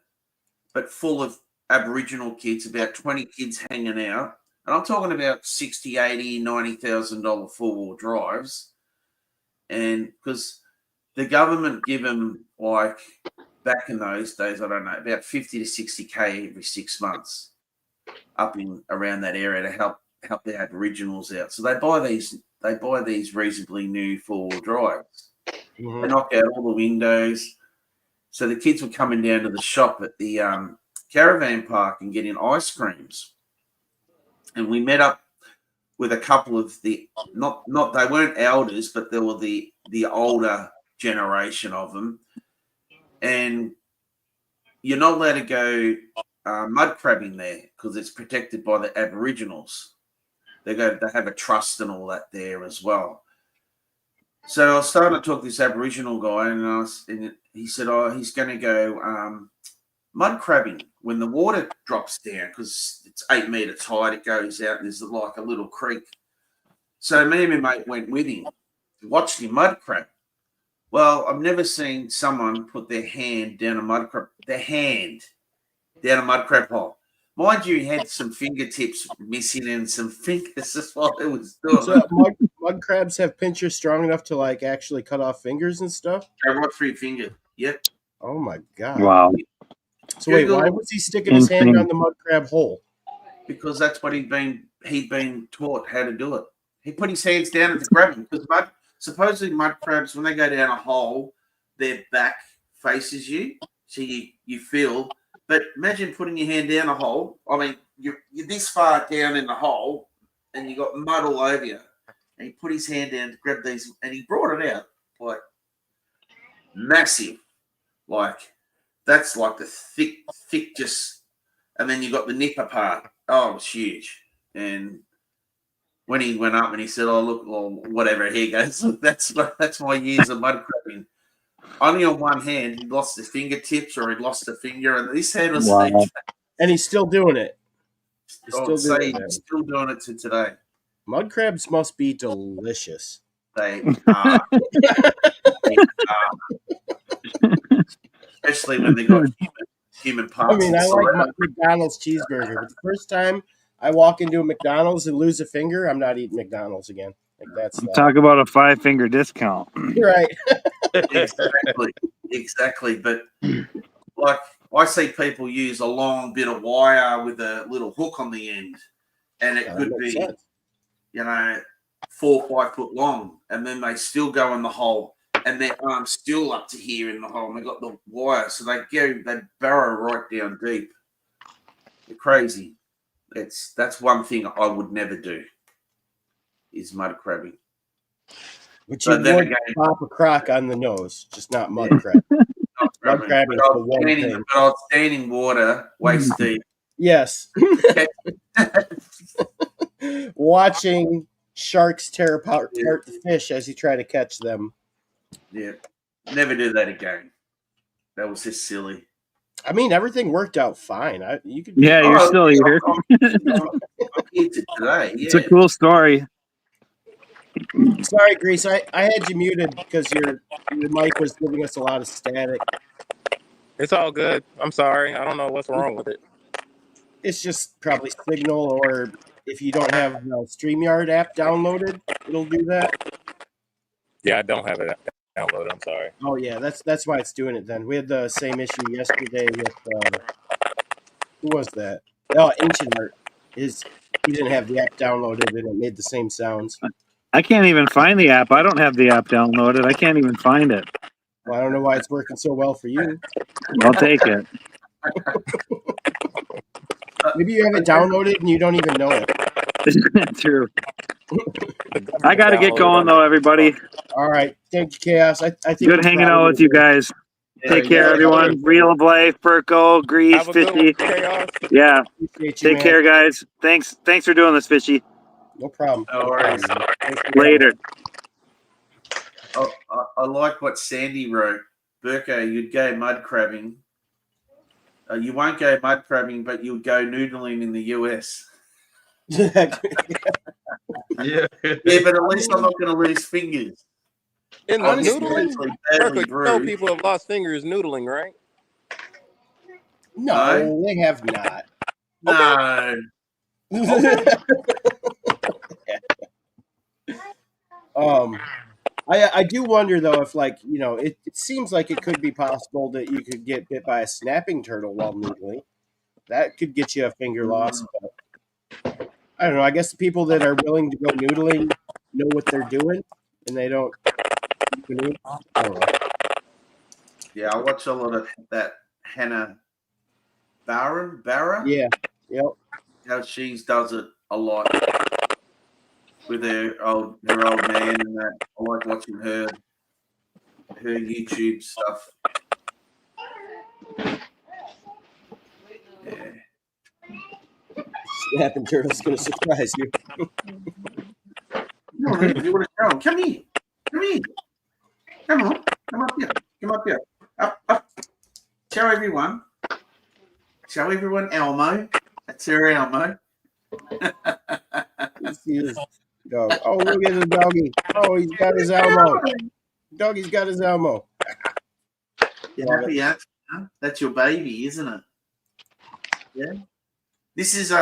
but full of Aboriginal kids, about 20 kids hanging out. And I'm talking about $60,000, $80,000, $90,000 4-wheel drives. And because the government give them, back in those days, I don't know, about 50 to 60K every 6 months up in around that area to help the Aboriginals out. So they buy these reasonably new 4-wheel drives. Mm-hmm. They knock out all the windows. So the kids were coming down to the shop at the caravan park and getting ice creams. And we met up with a couple of the not they weren't elders, but they were the older generation of them. And you're not allowed to go mud crabbing there because it's protected by the Aboriginals. They have a trust and all that there as well. So I was starting to talk to this Aboriginal guy, and he said, he's going to go mud crabbing when the water drops down, because it's 8 meters high. It goes out, and there's like a little creek. So me and my mate went with him to watch him mud crab. Well, I've never seen someone put their hand down a mud crab hole. Mind you, he had some fingertips missing and some fingers. That's what it was doing. So mud crabs have pinchers strong enough to actually cut off fingers and stuff? Right through your finger. Yep. Oh my god. Wow. So wait, why was he sticking his hand down the mud crab hole? Because that's what he'd been taught how to do it. He put his hands down to grab them, because supposedly mud crabs, when they go down a hole, their back faces you, so you feel. But imagine putting your hand down a hole. I mean, you're this far down in the hole, and you got mud all over you. And he put his hand down to grab these, and he brought it out massive, that's the thick just. And then you got the nipper part. Oh, it was huge. And when he went up and he said, "Oh look, well, whatever," here goes. That's my years of mud crabbing. Only on one hand, he lost his fingertips, or he'd lost a finger, and this hand was and he's still doing it. He's still doing it to today. Mud crabs must be delicious. They are. Especially when they got human parts. I mean, I like my McDonald's cheeseburger, but the first time I walk into a McDonald's and lose a finger, I'm not eating McDonald's again. That's talk about a 5-finger discount. You're right. Exactly. But I see people use a long bit of wire with a little hook on the end, and it could be, 4 or 5 foot long, and then they still go in the hole, and their arm's still up to here in the hole, and they got the wire, so they burrow right down deep. They're crazy. That's one thing I would never do, is mud crabbing. But you would pop a crock on the nose, just not mud crab. Mud crabbing is the one thing. But I'll stand in water, waist deep, Yes. Watching sharks tear apart the fish as you try to catch them. Yeah. Never do that again. That was just silly. I mean, everything worked out fine. You could. Yeah, you're still here. I'm here today. It's a cool story. Sorry, Grease. I had you muted because your mic was giving us a lot of static. It's all good. I'm sorry. I don't know what's wrong with it. It's just probably signal, or if you don't have the StreamYard app downloaded, it'll do that. Yeah, I don't have it downloaded. I'm sorry. Oh yeah, that's why it's doing it. Then we had the same issue yesterday with who was that? Oh, Ancient Art. He didn't have the app downloaded, and it made the same sounds. I can't even find the app. I don't have the app downloaded. I can't even find it. Well, I don't know why it's working so well for you. I'll take it. Maybe you have it downloaded and you don't even know it. True. I got to get going though, everybody. All right, thank you, Chaos. I think good hanging out with you guys. Take care, everyone. Real of Life, Burko, Grease, Fishy. Yeah. Take care, guys. Thanks for doing this, Fishy. No problem. No worries. Later. I like what Sandy wrote. Burko, you'd go mud crabbing. You won't go mud crabbing, but you'll go noodling in the US. Yeah, but at least I'm not going to lose fingers. In the noodling? Burko, you know people have lost fingers noodling, right? No, they have not. No. I do wonder though if, like, you know, it seems like it could be possible that you could get bit by a snapping turtle while noodling. That could get you a finger loss. But I don't know. I guess the people that are willing to go noodling know what they're doing, and they don't. I don't know. Yeah, I watch a lot of that Hannah Barra. Yeah. Yep. How she does it a lot with her old man and that. I like watching her YouTube stuff. Yeah. Snapping turtle's gonna surprise you. No, you want to go? Come here. Come here. Come on. Come up here. Come up here. Up. Show everyone. Show everyone Elmo. That's her Elmo. Dog. Oh, look at the doggy. Oh, he's got his Elmo. Doggy's got his Elmo. You're happy, huh? That's your baby, isn't it? Yeah. This is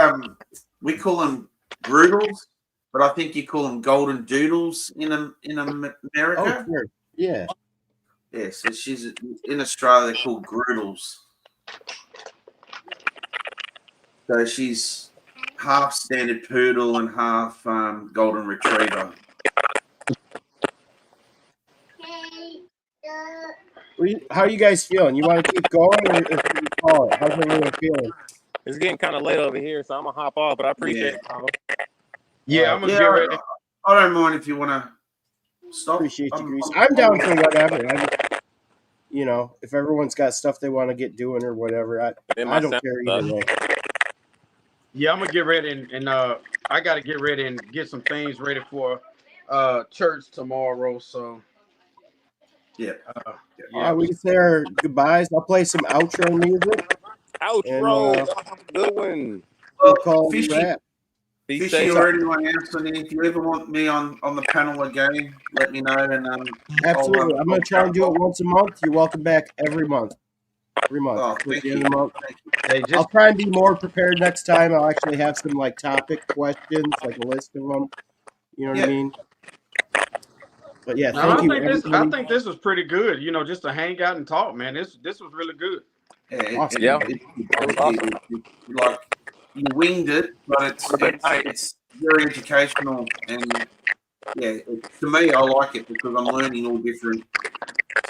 we call them Groodles, but I think you call them golden doodles in America. Oh, sure. Yeah. Yeah, so she's in Australia. They're called Groodles. So she's half standard poodle and half golden retriever. How are you guys feeling? You want to keep going, or should we call it? How's everyone feeling? It's getting kind of late over here, so I'm gonna hop off. But I appreciate it. Yeah, I'm gonna get ready. I don't mind if you want to stop. Appreciate you, Grease. I'm down for whatever. You know, if everyone's got stuff they want to get doing or whatever, I don't care either way. Yeah, I'm gonna get ready and I gotta get ready and get some things ready for church tomorrow. So yeah. We can say our goodbyes. I'll play some outro music. Outro, good one. Call Fishy, rap. Fishy or anyone else, and if you ever want me on the panel again, let me know. And absolutely, I'm gonna try and do it once a month. You're welcome back every month. Oh, thank you. I'll try and be more prepared next time. I'll actually have some like topic questions, like a list of them. You know what I mean? But yeah, thank you. I think this was pretty good. You know, just to hang out and talk, man. This was really good. Awesome. Like you winged it, but it's very educational, and yeah, to me, I like it because I'm learning all different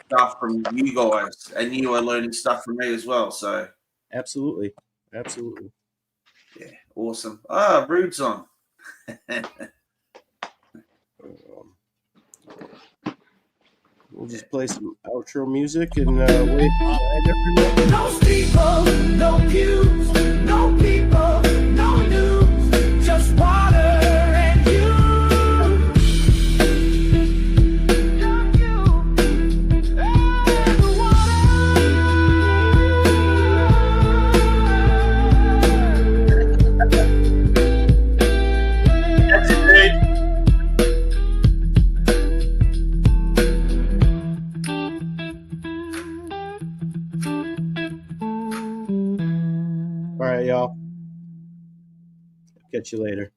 stuff from you guys, and you are learning stuff from me as well. So absolutely, yeah, awesome. Rude's on. We'll just play some outro music and wait. No steeple, no pews, no people. catch you later.